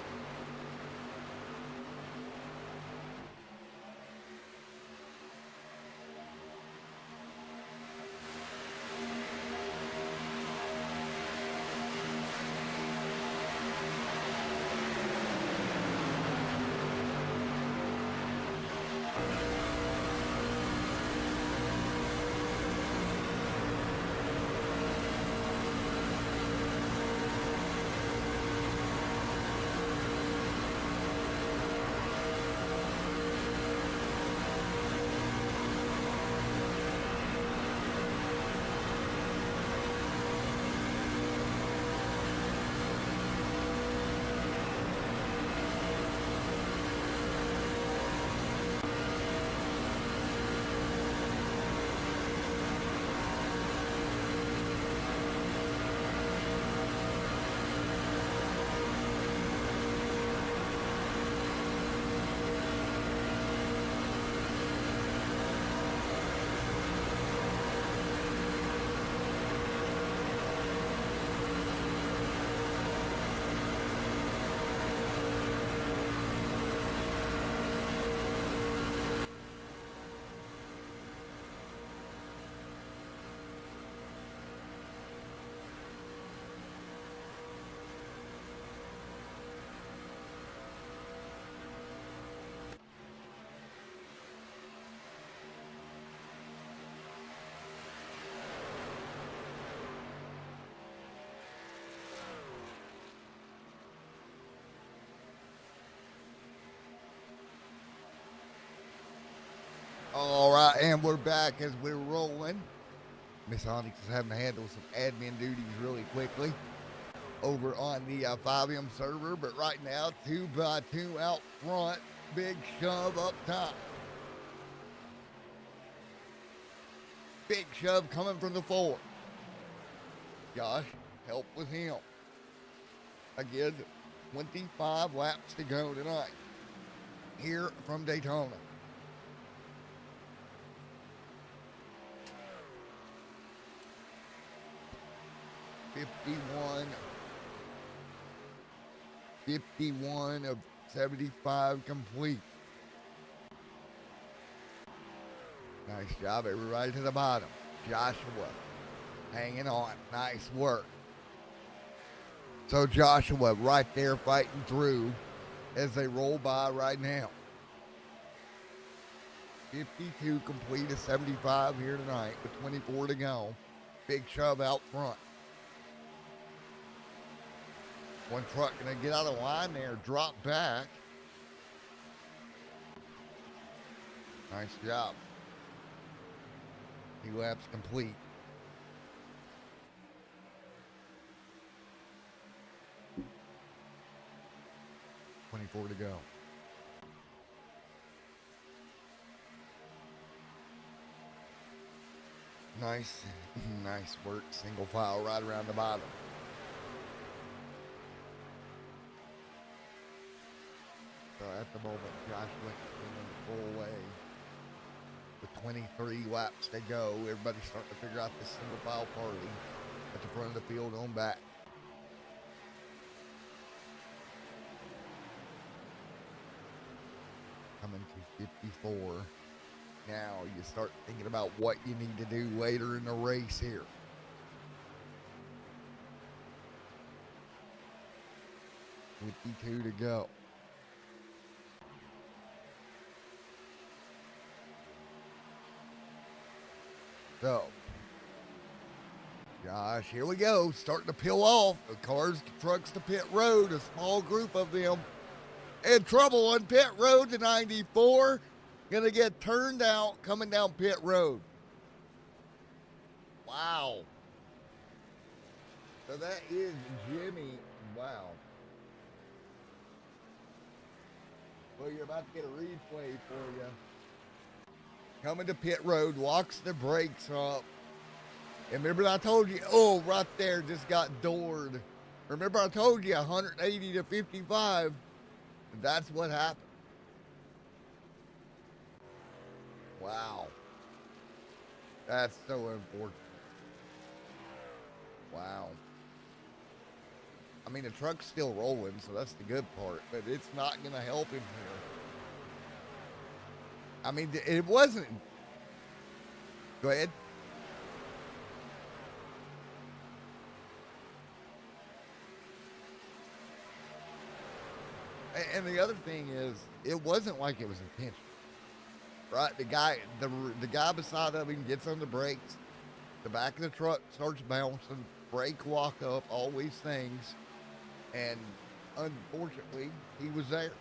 All right, and we're back as we're rolling. Miss Onyx is having to handle some admin duties really quickly over on the 5M server, but right now, 2x2 out front, big shove up top. Big shove coming from the 4. Josh, help with him. Again, 25 laps to go tonight here from Daytona. Fifty-one of 75 complete. Nice job, everybody to the bottom. Joshua hanging on. Nice work. So Joshua right there fighting through as they roll by right now. 52 complete of 75 here tonight with 24 to go. Big shove out front. One truck going to get out of line there, drop back. Nice job. 2 laps complete. $24 to go. Nice work. Single file right around the bottom. So at the moment, Josh went in the full way. With 23 laps to go, everybody's starting to figure out this single file party at the front of the field on back. Coming to 54. Now you start thinking about what you need to do later in the race here. With 52 to go. So, Josh, here we go. Starting to peel off. The cars, trucks to pit road. A small group of them in trouble on pit road to 94. Gonna get turned out coming down pit road. Wow. So that is Jimmy. Wow. Well, you're about to get a replay for you. Coming to pit road, walks the brakes up. And remember I told you, oh, right there just got doored. Remember I told you 180 to 55. That's what happened. Wow. That's so unfortunate. Wow. I mean, the truck's still rolling, so that's the good part, but it's not going to help him here. I mean, it wasn't. Go ahead. And the other thing is, it wasn't like it was intentional, right? The guy beside of him gets on the brakes. The back of the truck starts bouncing. Brake lock up. All these things, and unfortunately, he was there.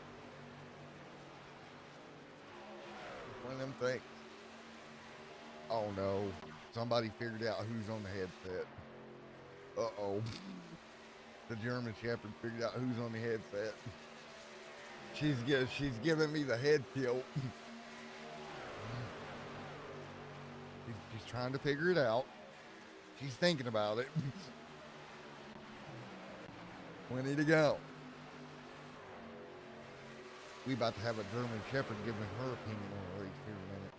One of them things. Oh no! Somebody figured out who's on the headset. Uh-oh. The German Shepherd figured out who's on the headset. She's giving me the head tilt. She's trying to figure it out. She's thinking about it. 20 to go. We about to have a German Shepherd giving her opinion on the race here in a minute.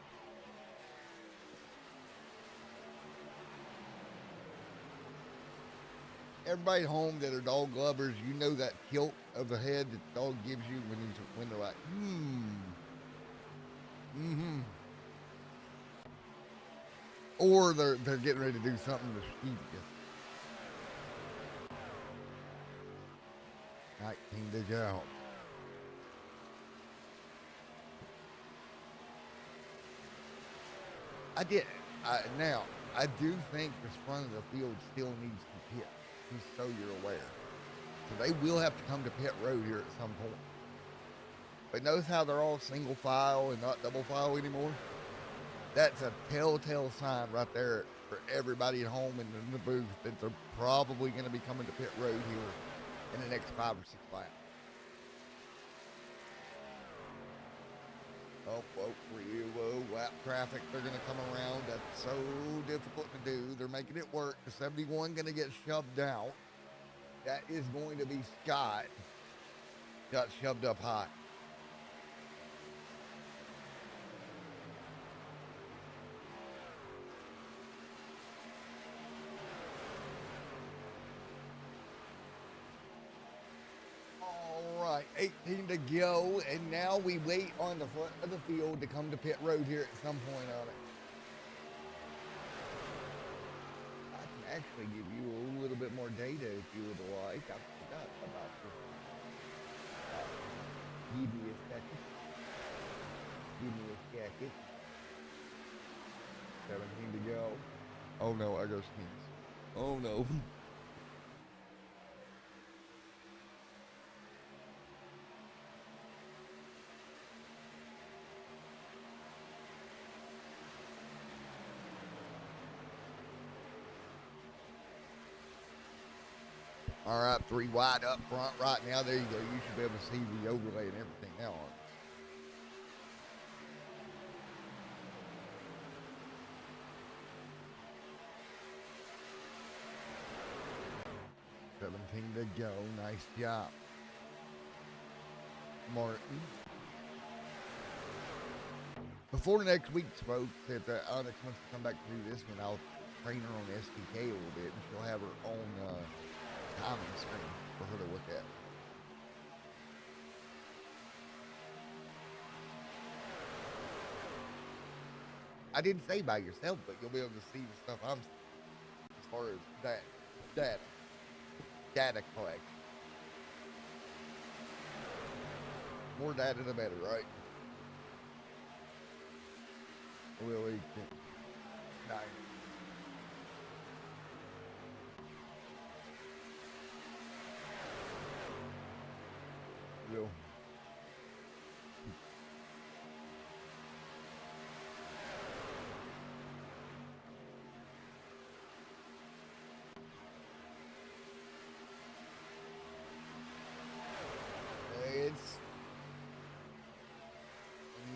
Everybody at home that are dog lovers, you know that tilt of the head that the dog gives you when they're like, or they're getting ready to do something to speed you. 19 to go. Now, I do think the front of the field still needs to pit, just so you're aware. So they will have to come to pit road here at some point. But notice how they're all single file and not double file anymore? That's a telltale sign right there for everybody at home and in the booth that they're probably going to be coming to pit road here in the next 5 or 6 laps. Oh, real low lap traffic. They're going to come around. That's so difficult to do. They're making it work. The 71 going to get shoved out. That is going to be Scott. Got shoved up high. All right, 18 to go, and now we wait on the front of the field to come to pit road here at some point on it. I can actually give you a little bit more data if you would like. I forgot about this. Give me a second. Give me a second. 17 to go. Oh no, I go sneeze. Oh no. All right, 3 wide up front right now. There you go. You should be able to see the overlay and everything now on it. $17 to go. Nice job. Martin. Before next week's folks, if Onyx wants to come back to do this one, I'll train her on the SDK a little bit, and she'll have her own timing screen for her to look at. I didn't say by yourself, but you'll be able to see the stuff I'm as far as that data collection. More data, the better, right? Really, nice. Will. It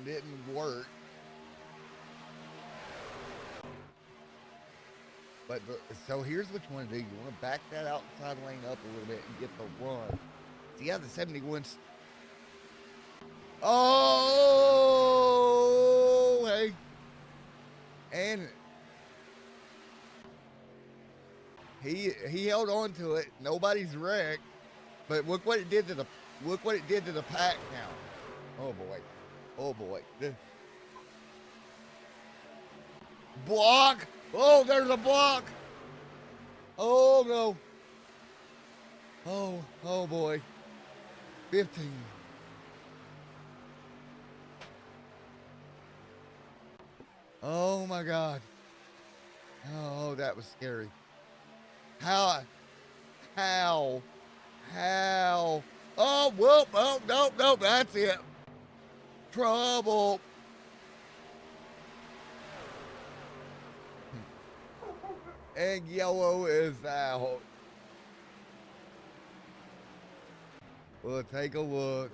didn't work. But so here's what you want to do. You want to back that outside lane up a little bit and get the run. See how the 71's. Oh, hey. And he held on to it. Nobody's wrecked. But look what it did to the pack now. Oh boy. Oh boy. Block. Oh, there's a block. Oh no. Oh boy. 15. Oh my God. Oh, that was scary. How? Oh, whoop, oh, nope, that's it. Trouble. And yellow is out. We'll take a look.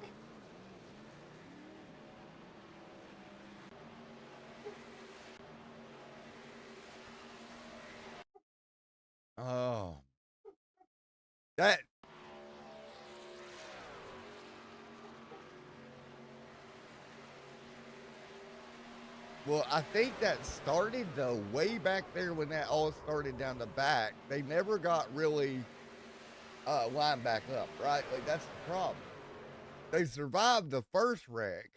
Oh. That. Well, I think that started though way back there when that all started down the back. They never got really lined back up, right? Like that's the problem. They survived the first wreck,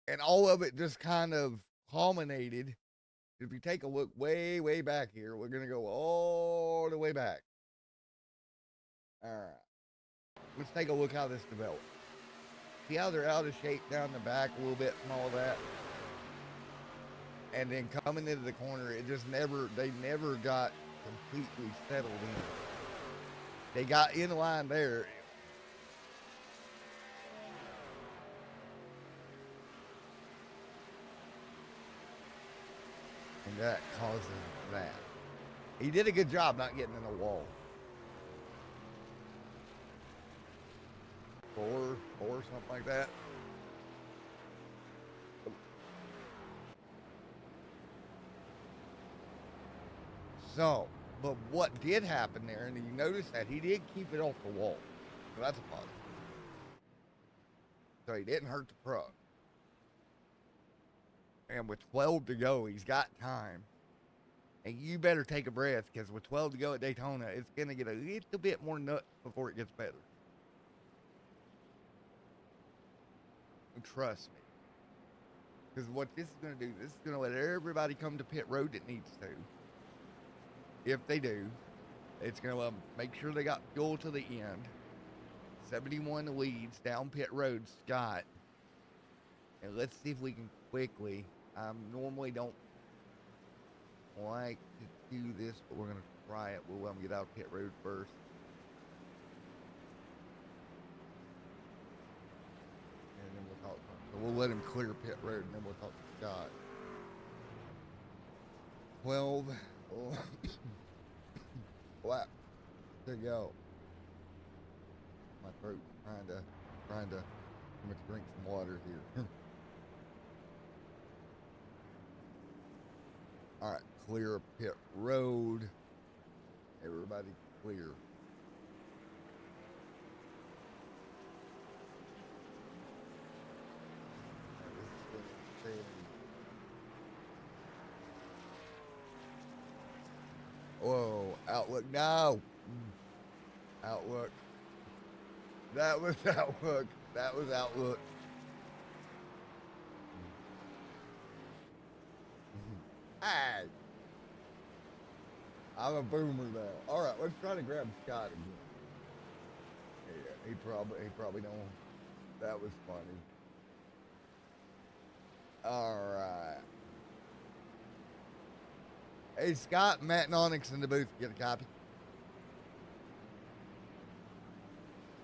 and all of it just kind of culminated. If you take a look way back here, we're gonna go all the way back. All right, let's take a look how this developed. See how they're out of shape down the back a little bit from all that, and then coming into the corner, they never got completely settled in. They got in line there. And that causes that. He did a good job not getting in the wall. Four, something like that. So, but what did happen there, and you notice that he did keep it off the wall. So that's a positive. So he didn't hurt the truck. And with 12 to go, he's got time. And you better take a breath because with 12 to go at Daytona, it's going to get a little bit more nuts before it gets better. Trust me. Because what this is going to do, this is going to let everybody come to pit road that needs to. If they do, it's going to make sure they got fuel to the end. 71 leads down pit road, Scott. And let's see if we can quickly. I normally don't like to do this, but we're going to try it. We'll get out of pit road first. And then we'll talk. So we'll let him clear pit road, and then we'll talk to Scott. 12 lap to go. My throat's trying to drink some water here. All right, clear pit road. Everybody clear. Whoa. Outlook. No. Outlook. That was Outlook. That was Outlook. Hey. I'm a boomer now. All right, let's try to grab Scott again. Yeah, he probably don't. That was funny. All right. Hey, Scott, Matt and Onyx in the booth. Get a copy.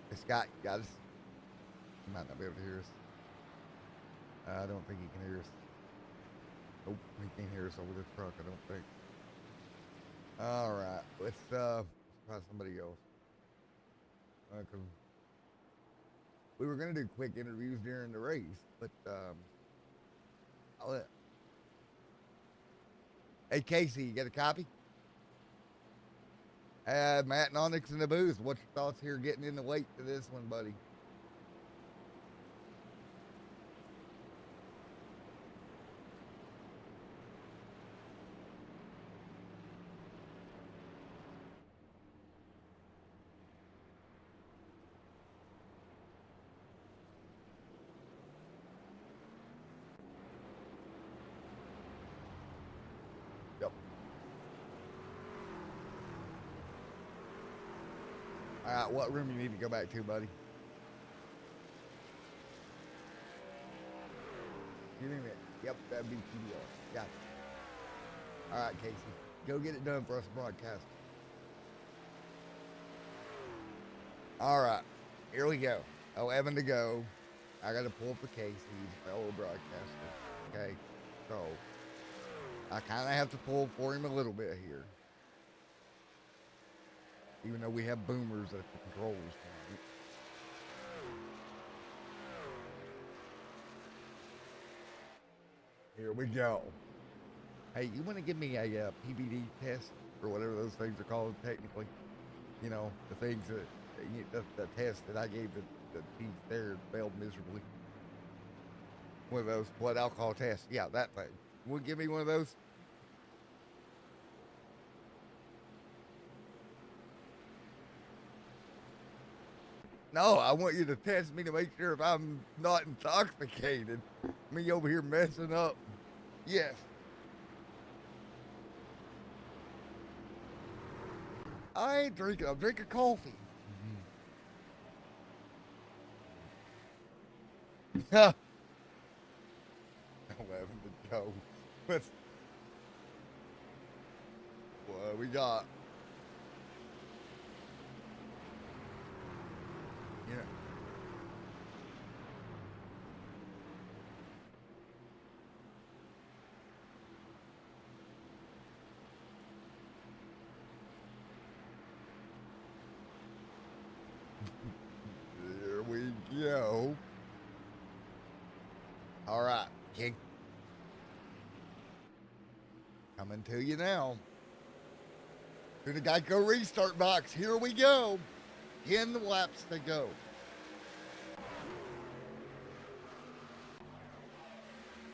Hey, Scott, you got us? He might not be able to hear us. I don't think he can hear us. Nope, he can't hear us over the truck, I don't think. All right, let's try somebody else. 'Cause we were gonna do quick interviews during the race, but I'll let. Hey, Casey, you got a copy? Matt and Onyx in the booth. What's your thoughts here getting in the late to this one, buddy? Yep. All right, what room you need to go back to, buddy? Give me a minute. Yep, that'd be TDR. Got it. All right, Casey, go get it done for us broadcast. All right, here we go. 11 to go. I got to pull for Casey, he's a fellow broadcaster. Okay, so I kind of have to pull for him a little bit here. Even though we have boomers at the controls. Here we go. Hey, you want to give me a PBD test or whatever those things are called technically? You know, the things the test that I gave the teeth there failed miserably. One of those blood alcohol tests. Yeah, that thing. You want to give me one of those? No, I want you to test me to make sure if I'm not intoxicated. Me over here messing up. Yes. I ain't drinking. I'm drinking coffee. 11 to go. Let's, what we got? Yeah. There we go. All right, King. Coming to you now. To the Geico restart box. Here we go. 10 laps to go.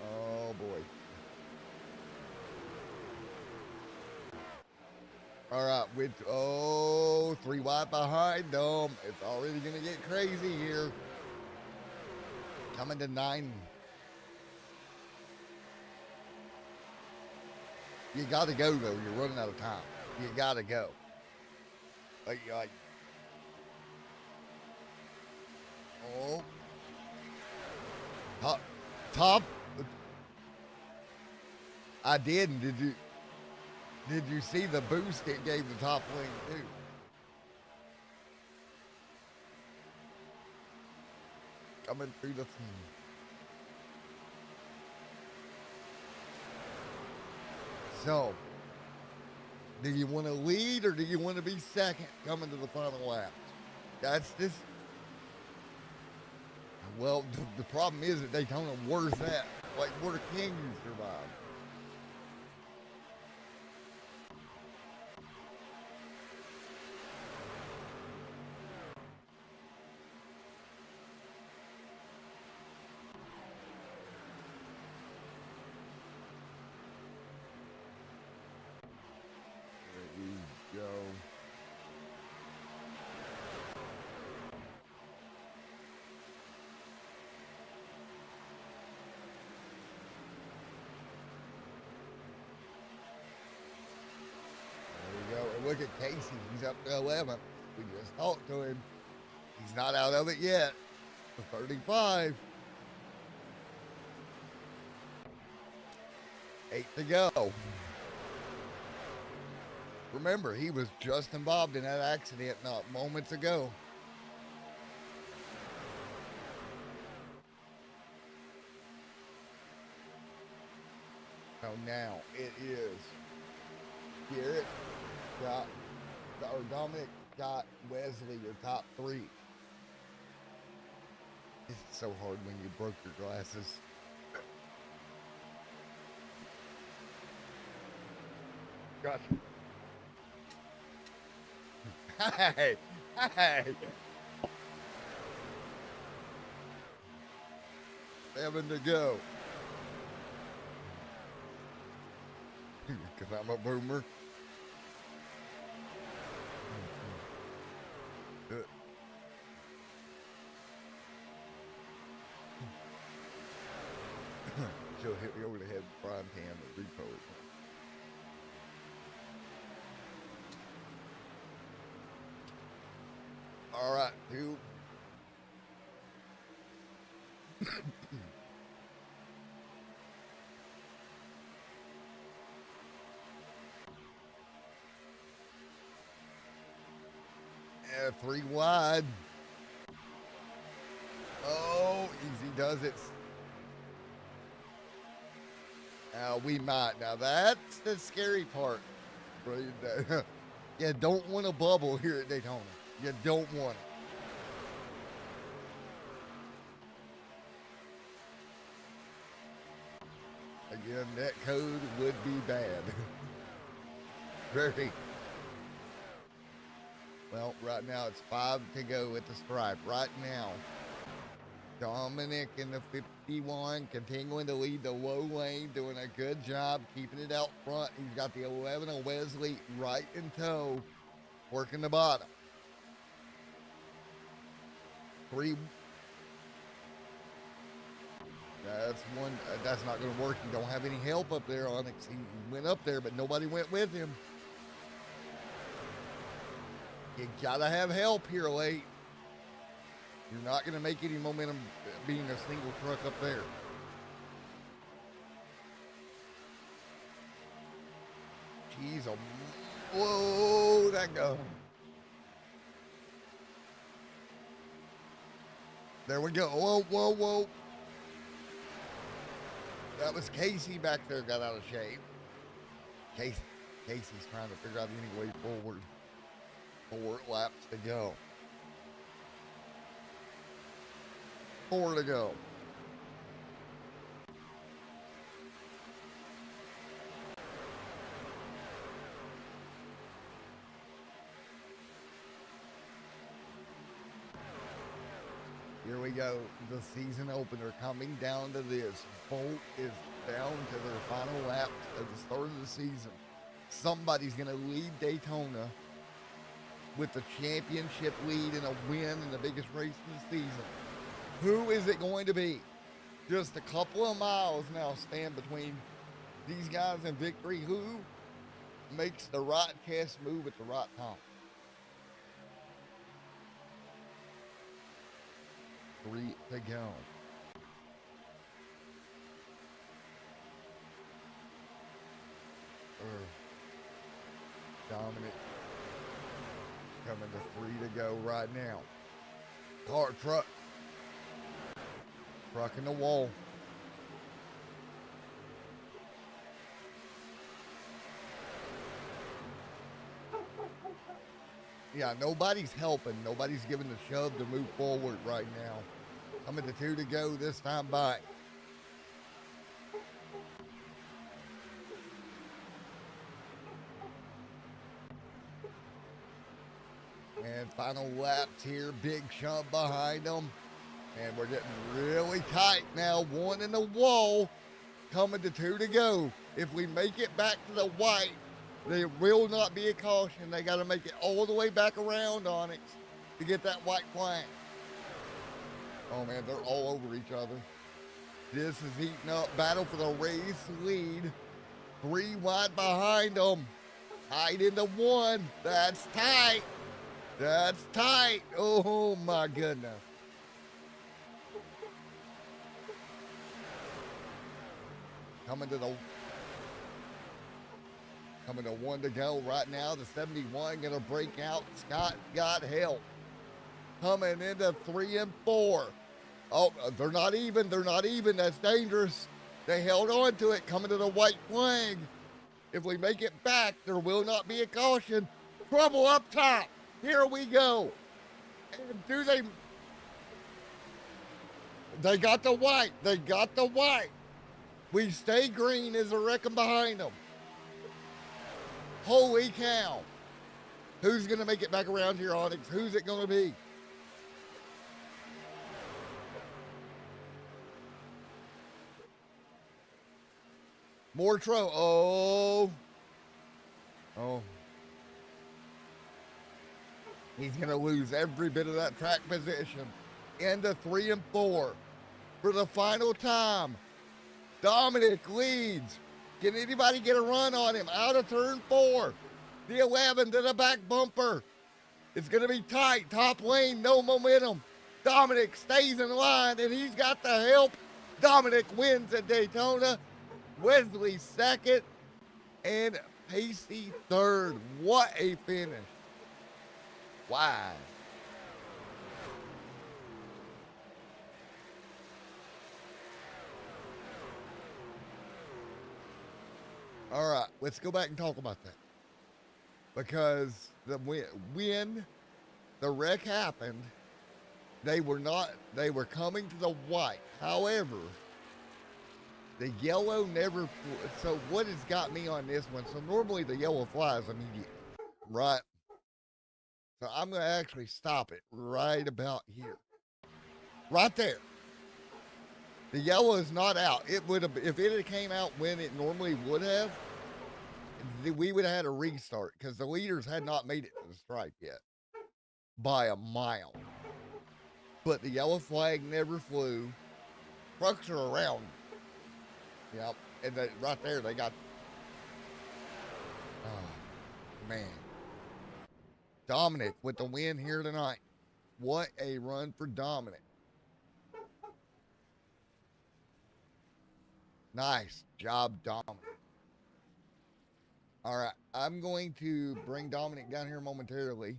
Oh boy. All right, with 3 wide behind them. It's already gonna get crazy here. Coming to 9. You gotta go though. You're running out of time. You gotta go. Like, oh, top. I did. And did you see the boost it gave the top wing too? Coming through the. So, do you want to lead or do you want to be second coming to the final lap? That's this. Well, the problem is at Daytona, where's that? Like, where can you survive? look at Casey. He's up to 11th. We just talked to him. He's not out of it yet. The 35. 8 to go. Remember, he was just involved in that accident not moments ago. So now it is Garrett got, or Dominic got Wesley, your top three. It's so hard when you broke your glasses. Gotcha. Hey, hey. 7 to go. Because I'm a boomer. She'll hit me over the head with frying pan with repo. All right, dude. Yeah, 3 wide. Oh, easy does it. Now we might. Now that's the scary part. You don't want a bubble here at Daytona. You don't want it. Again, that code would be bad. Very. Well, right now it's 5 to go at the stripe. Right now, Dominic in the 51, continuing to lead the low lane, doing a good job keeping it out front. He's got the 11 of Wesley right in tow, working the bottom. 3. That's one. That's not going to work. You don't have any help up there, Onyx. He went up there, but nobody went with him. You gotta have help here late. You're not gonna make any momentum being a single truck up there. Jeez, whoa, that go. There we go. Whoa, whoa, whoa. That was Casey back there, got out of shape. Casey's trying to figure out any way forward. 4 laps to go. 4 to go. Here we go. The season opener coming down to this. Bolt is down to their final lap at the start of the season. Somebody's going to lead Daytona with the championship lead and a win in the biggest race of the season. Who is it going to be? Just a couple of miles now stand between these guys and victory. Who makes the right chess move at the right time? 3 to go. Dominic coming to 3 to go right now. Truck in the wall. Yeah, nobody's helping. Nobody's giving the shove to move forward right now. Coming to 2 to go this time back. And final laps here, big shove behind them. And we're getting really tight now. 1 in the wall, coming to 2 to go. If we make it back to the white, there will not be a caution. They got to make it all the way back around Onyx to get that white flag. Oh man, they're all over each other. This is heating up. Battle for the race lead. 3 wide behind them. Tied into one. That's tight. That's tight. Oh my goodness. Coming to one to go right now. The 71 gonna break out. Scott got help. Coming into 3 and 4. Oh, they're not even. They're not even. That's dangerous. They held on to it. Coming to the white flag. If we make it back, there will not be a caution. Trouble up top. Here we go. And do they? They got the white. They got the white. We stay green as a wrecking behind them. Holy cow. Who's going to make it back around here, Onyx? Who's it going to be? More Tro. Oh. Oh. He's going to lose every bit of that track position. Into 3 and 4. For the final time, Dominic leads. Can anybody get a run on him? Out of turn 4. The 11 to the back bumper. It's going to be tight. Top lane, no momentum. Dominic stays in line, and he's got the help. Dominic wins at Daytona. Wesley second, and Pacey third. What a finish. Wow. All right, let's go back and talk about that. Because when the wreck happened, they were coming to the white. However, the yellow never, so what has got me on this one? So normally the yellow flies immediately, right? So I'm going to actually stop it right about here. Right there. The yellow is not out. It would have, if it had came out when it normally would have, we would have had a restart because the leaders had not made it to the stripe yet by a mile. But the yellow flag never flew. Trucks are around. Yep. And right there, they got. Oh, man. Dominic with the win here tonight. What a run for Dominic. Nice job, Dominic. All right. I'm going to bring Dominic down here momentarily.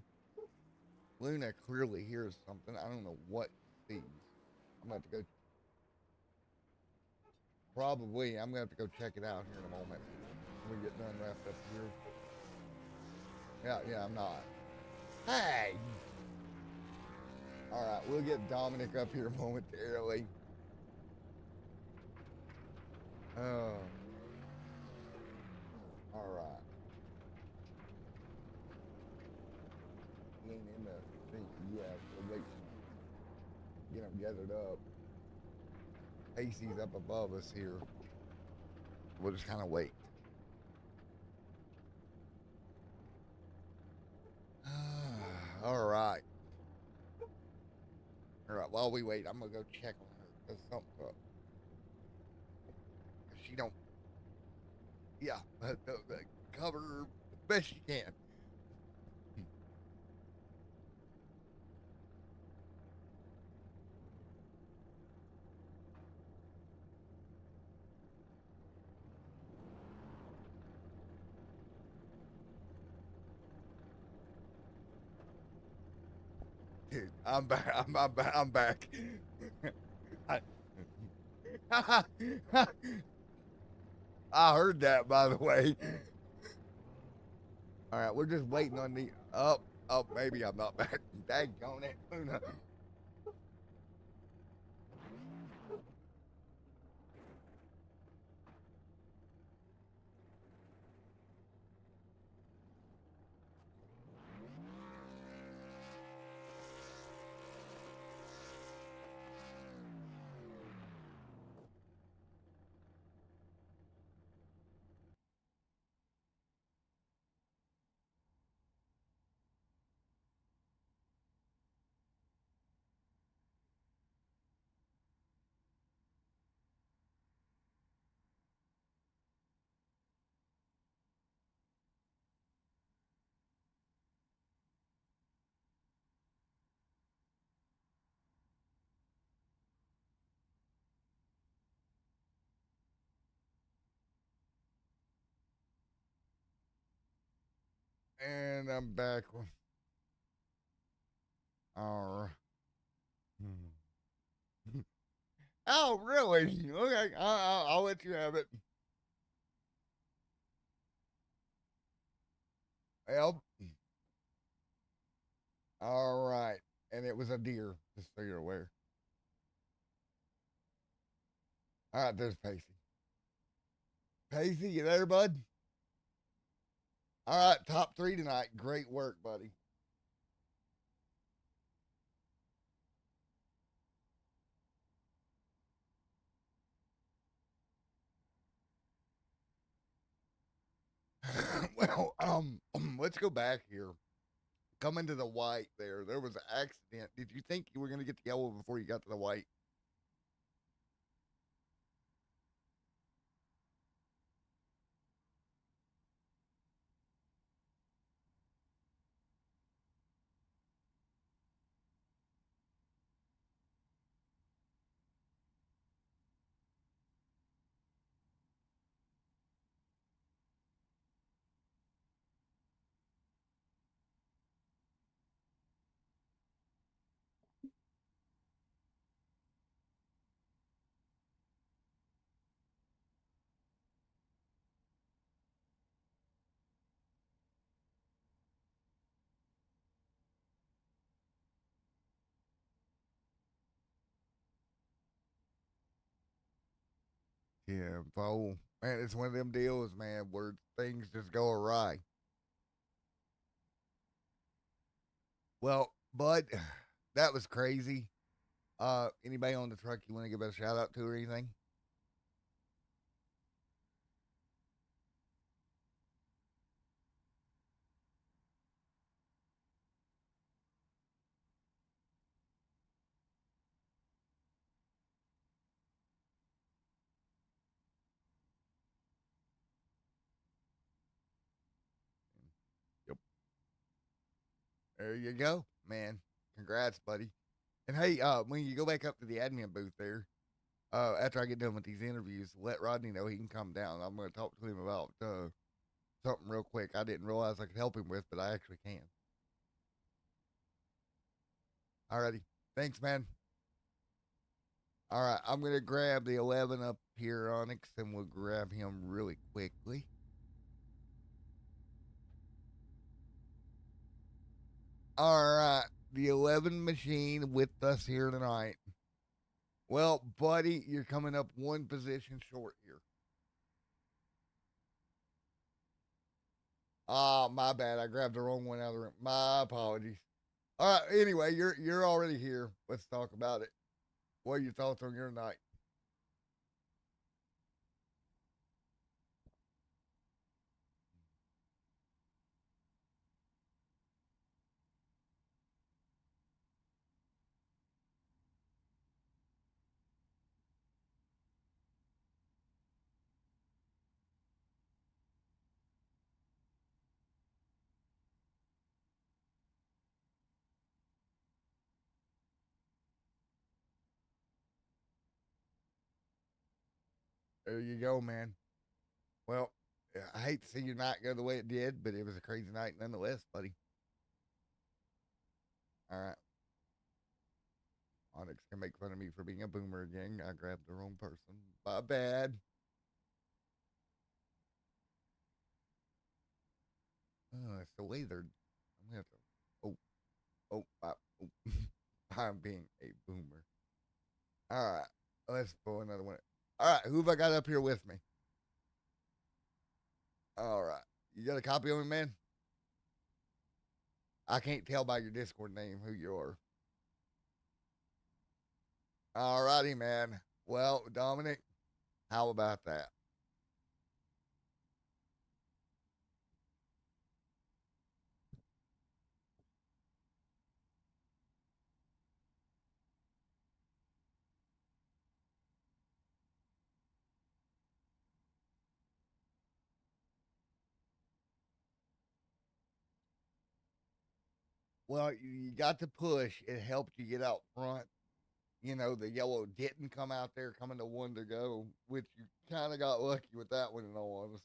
Luna clearly hears something. I don't know what he sees. I'm going to have to go. Probably. I'm going to have to go check it out here in a moment. When we get done wrapped up here. Yeah, I'm not. Hey! All right, we'll get Dominic up here momentarily. Oh. All right. He ain't in the seat yet. We'll wait. Get him gathered up. Pacey's up above us here. We'll just kind of wait. All right. All right. While we wait, I'm gonna go check on her because something's up. She don't. Yeah, cover her the best you can. Dude, I'm back. I'm back. I heard that, by the way. All right, we're just waiting on the up. Oh, maybe I'm not back. Daggone it, Luna. And I'm back. All right. Oh, really? Okay, I'll let you have it. Well, all right. And it was a deer, just so you're aware. All right, there's Pacey. Pacey, you there, bud? All right, top three tonight. Great work, buddy. Well, let's go back here. Coming to the white there was an accident. Did you think you were going to get the yellow before you got to the white? Yeah, Bo. Man, it's one of them deals, man, where things just go awry. Well, Bud, that was crazy. Anybody on the truck you want to give a shout out to or anything? Yep. There you go, man. Congrats, buddy. And hey, when you go back up to the admin booth there, after I get done with these interviews, let Rodney know he can come down. I'm going to talk to him about something real quick. I didn't realize I could help him with, but I actually can. Alrighty. Thanks, man. All right. I'm going to grab the 11 up here, Onyx, and we'll grab him really quickly. All right. The 11 machine with us here tonight. Well, buddy, you're coming up one position short here. Ah, my bad. I grabbed the wrong one out of the room. My apologies. All right. Anyway, you're already here. Let's talk about it. What are your thoughts on your night? There you go, man. Well, I hate to see your night go the way it did, but it was a crazy night nonetheless, buddy. All right. Onyx can make fun of me for being a boomer again. I grabbed the wrong person. My bad. Oh, it's the way they're. I'm gonna have to. Oh, oh. I'm being a boomer. All right, let's pull another one. All right, who have I got up here with me? All right, you got a copy of me, man? I can't tell by your Discord name who you are. All righty, man. Well, Dominic, how about that? Well, you got to push. It helped you get out front. The yellow didn't come out there coming to one to go, which you kind of got lucky with that one in all honesty.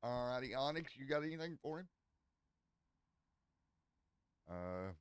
Alrighty, Onyx, you got anything for him? Uh,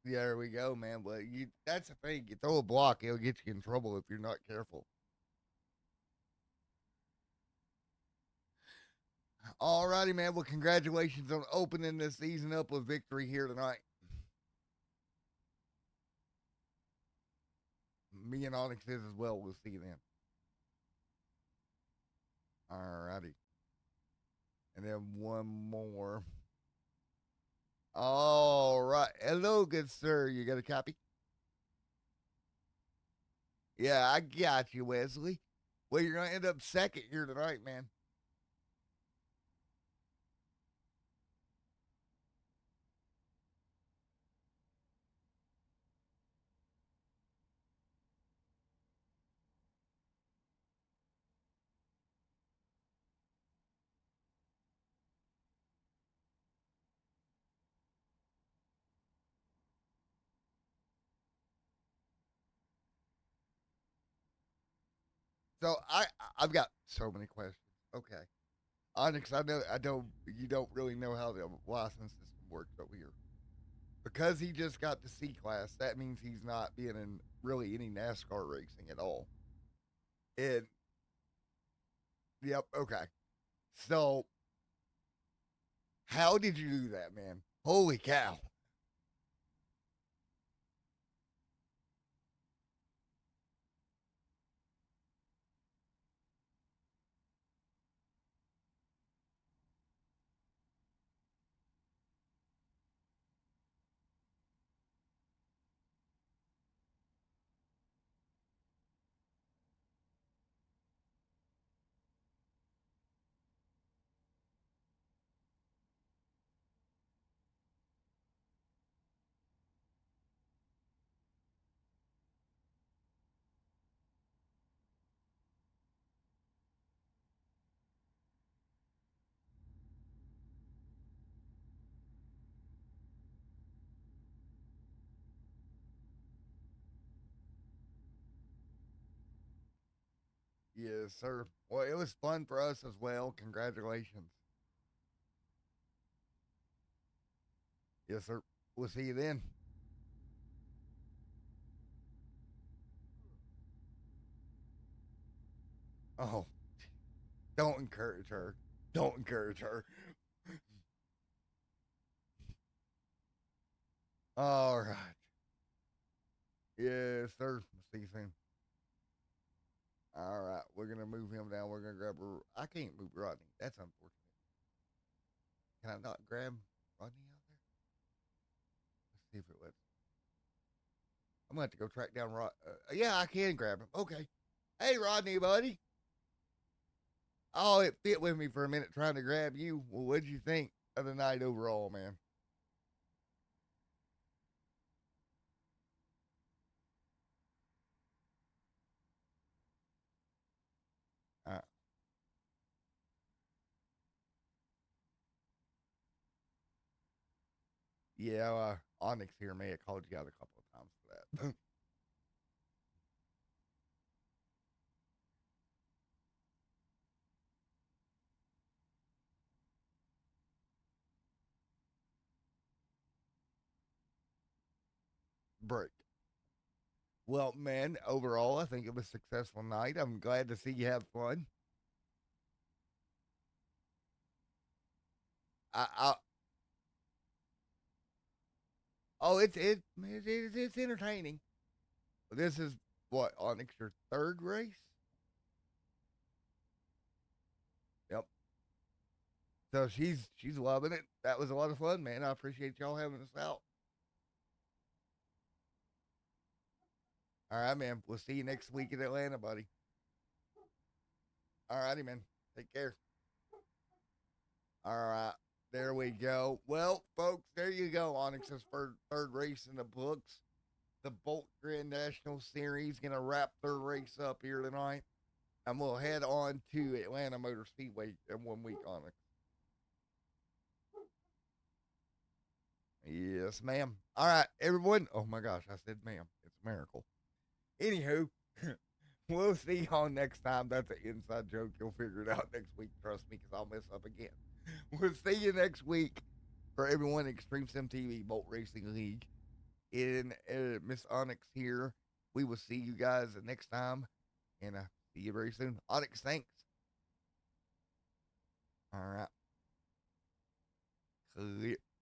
yeah, there we go, man. But that's the thing. You throw a block, it'll get you in trouble if you're not careful. Alrighty, man. Well, congratulations on opening this season up with victory here tonight. Me and Onyx is as well. We'll see you then. Alrighty. And then one more. All right. Hello, good sir. You got a copy? Yeah, I got you, Wesley. Well, you're going to end up second here tonight, man. So I've got so many questions. Okay. Onyx, I know you don't really know how the license system works over here. Because he just got the C class, that means he's not being in really any NASCAR racing at all. And yep, okay. So how did you do that, man? Holy cow. Yes, sir. Well, it was fun for us as well. Congratulations. Yes, sir. We'll see you then. Oh, don't encourage her. Don't encourage her. All right. Yes, sir. See you soon. All right. We're going to move him down. We're going to grab her. I can't move Rodney. That's unfortunate. Can I not grab Rodney out there? Let's see if it lets. I'm going to have to go track down Rod. Yeah, I can grab him. Okay. Hey, Rodney, buddy. Oh, it fit with me for a minute trying to grab you. Well, what'd you think of the night overall, man? Uh, yeah, Onyx here may have called you out a couple of times for that. Break. Well, man, overall, I think it was a successful night. I'm glad to see you have fun. I oh, it's entertaining. This is What, Onyx, your third race? Yep. So she's loving it. That was a lot of fun, man. I appreciate y'all having us out. All right, man. We'll see you next week in Atlanta, buddy. All righty, man. Take care. All right. There we go. Well, folks, there you go. Onyx's third race in the books. The Bolt Grand National Series going to wrap their race up here tonight. And we'll head on to Atlanta Motor Speedway in 1 week, Onyx. Yes, ma'am. All right, everyone. Oh, my gosh. I said ma'am. It's a miracle. Anywho, we'll see y'all next time. That's an inside joke. You'll figure it out next week. Trust me, because I'll mess up again. We'll see you next week for everyone. Extreme Sim TV Bolt Racing League. In Miss Onyx here. We will see you guys next time. And see you very soon. Onyx, thanks. All right. Clear.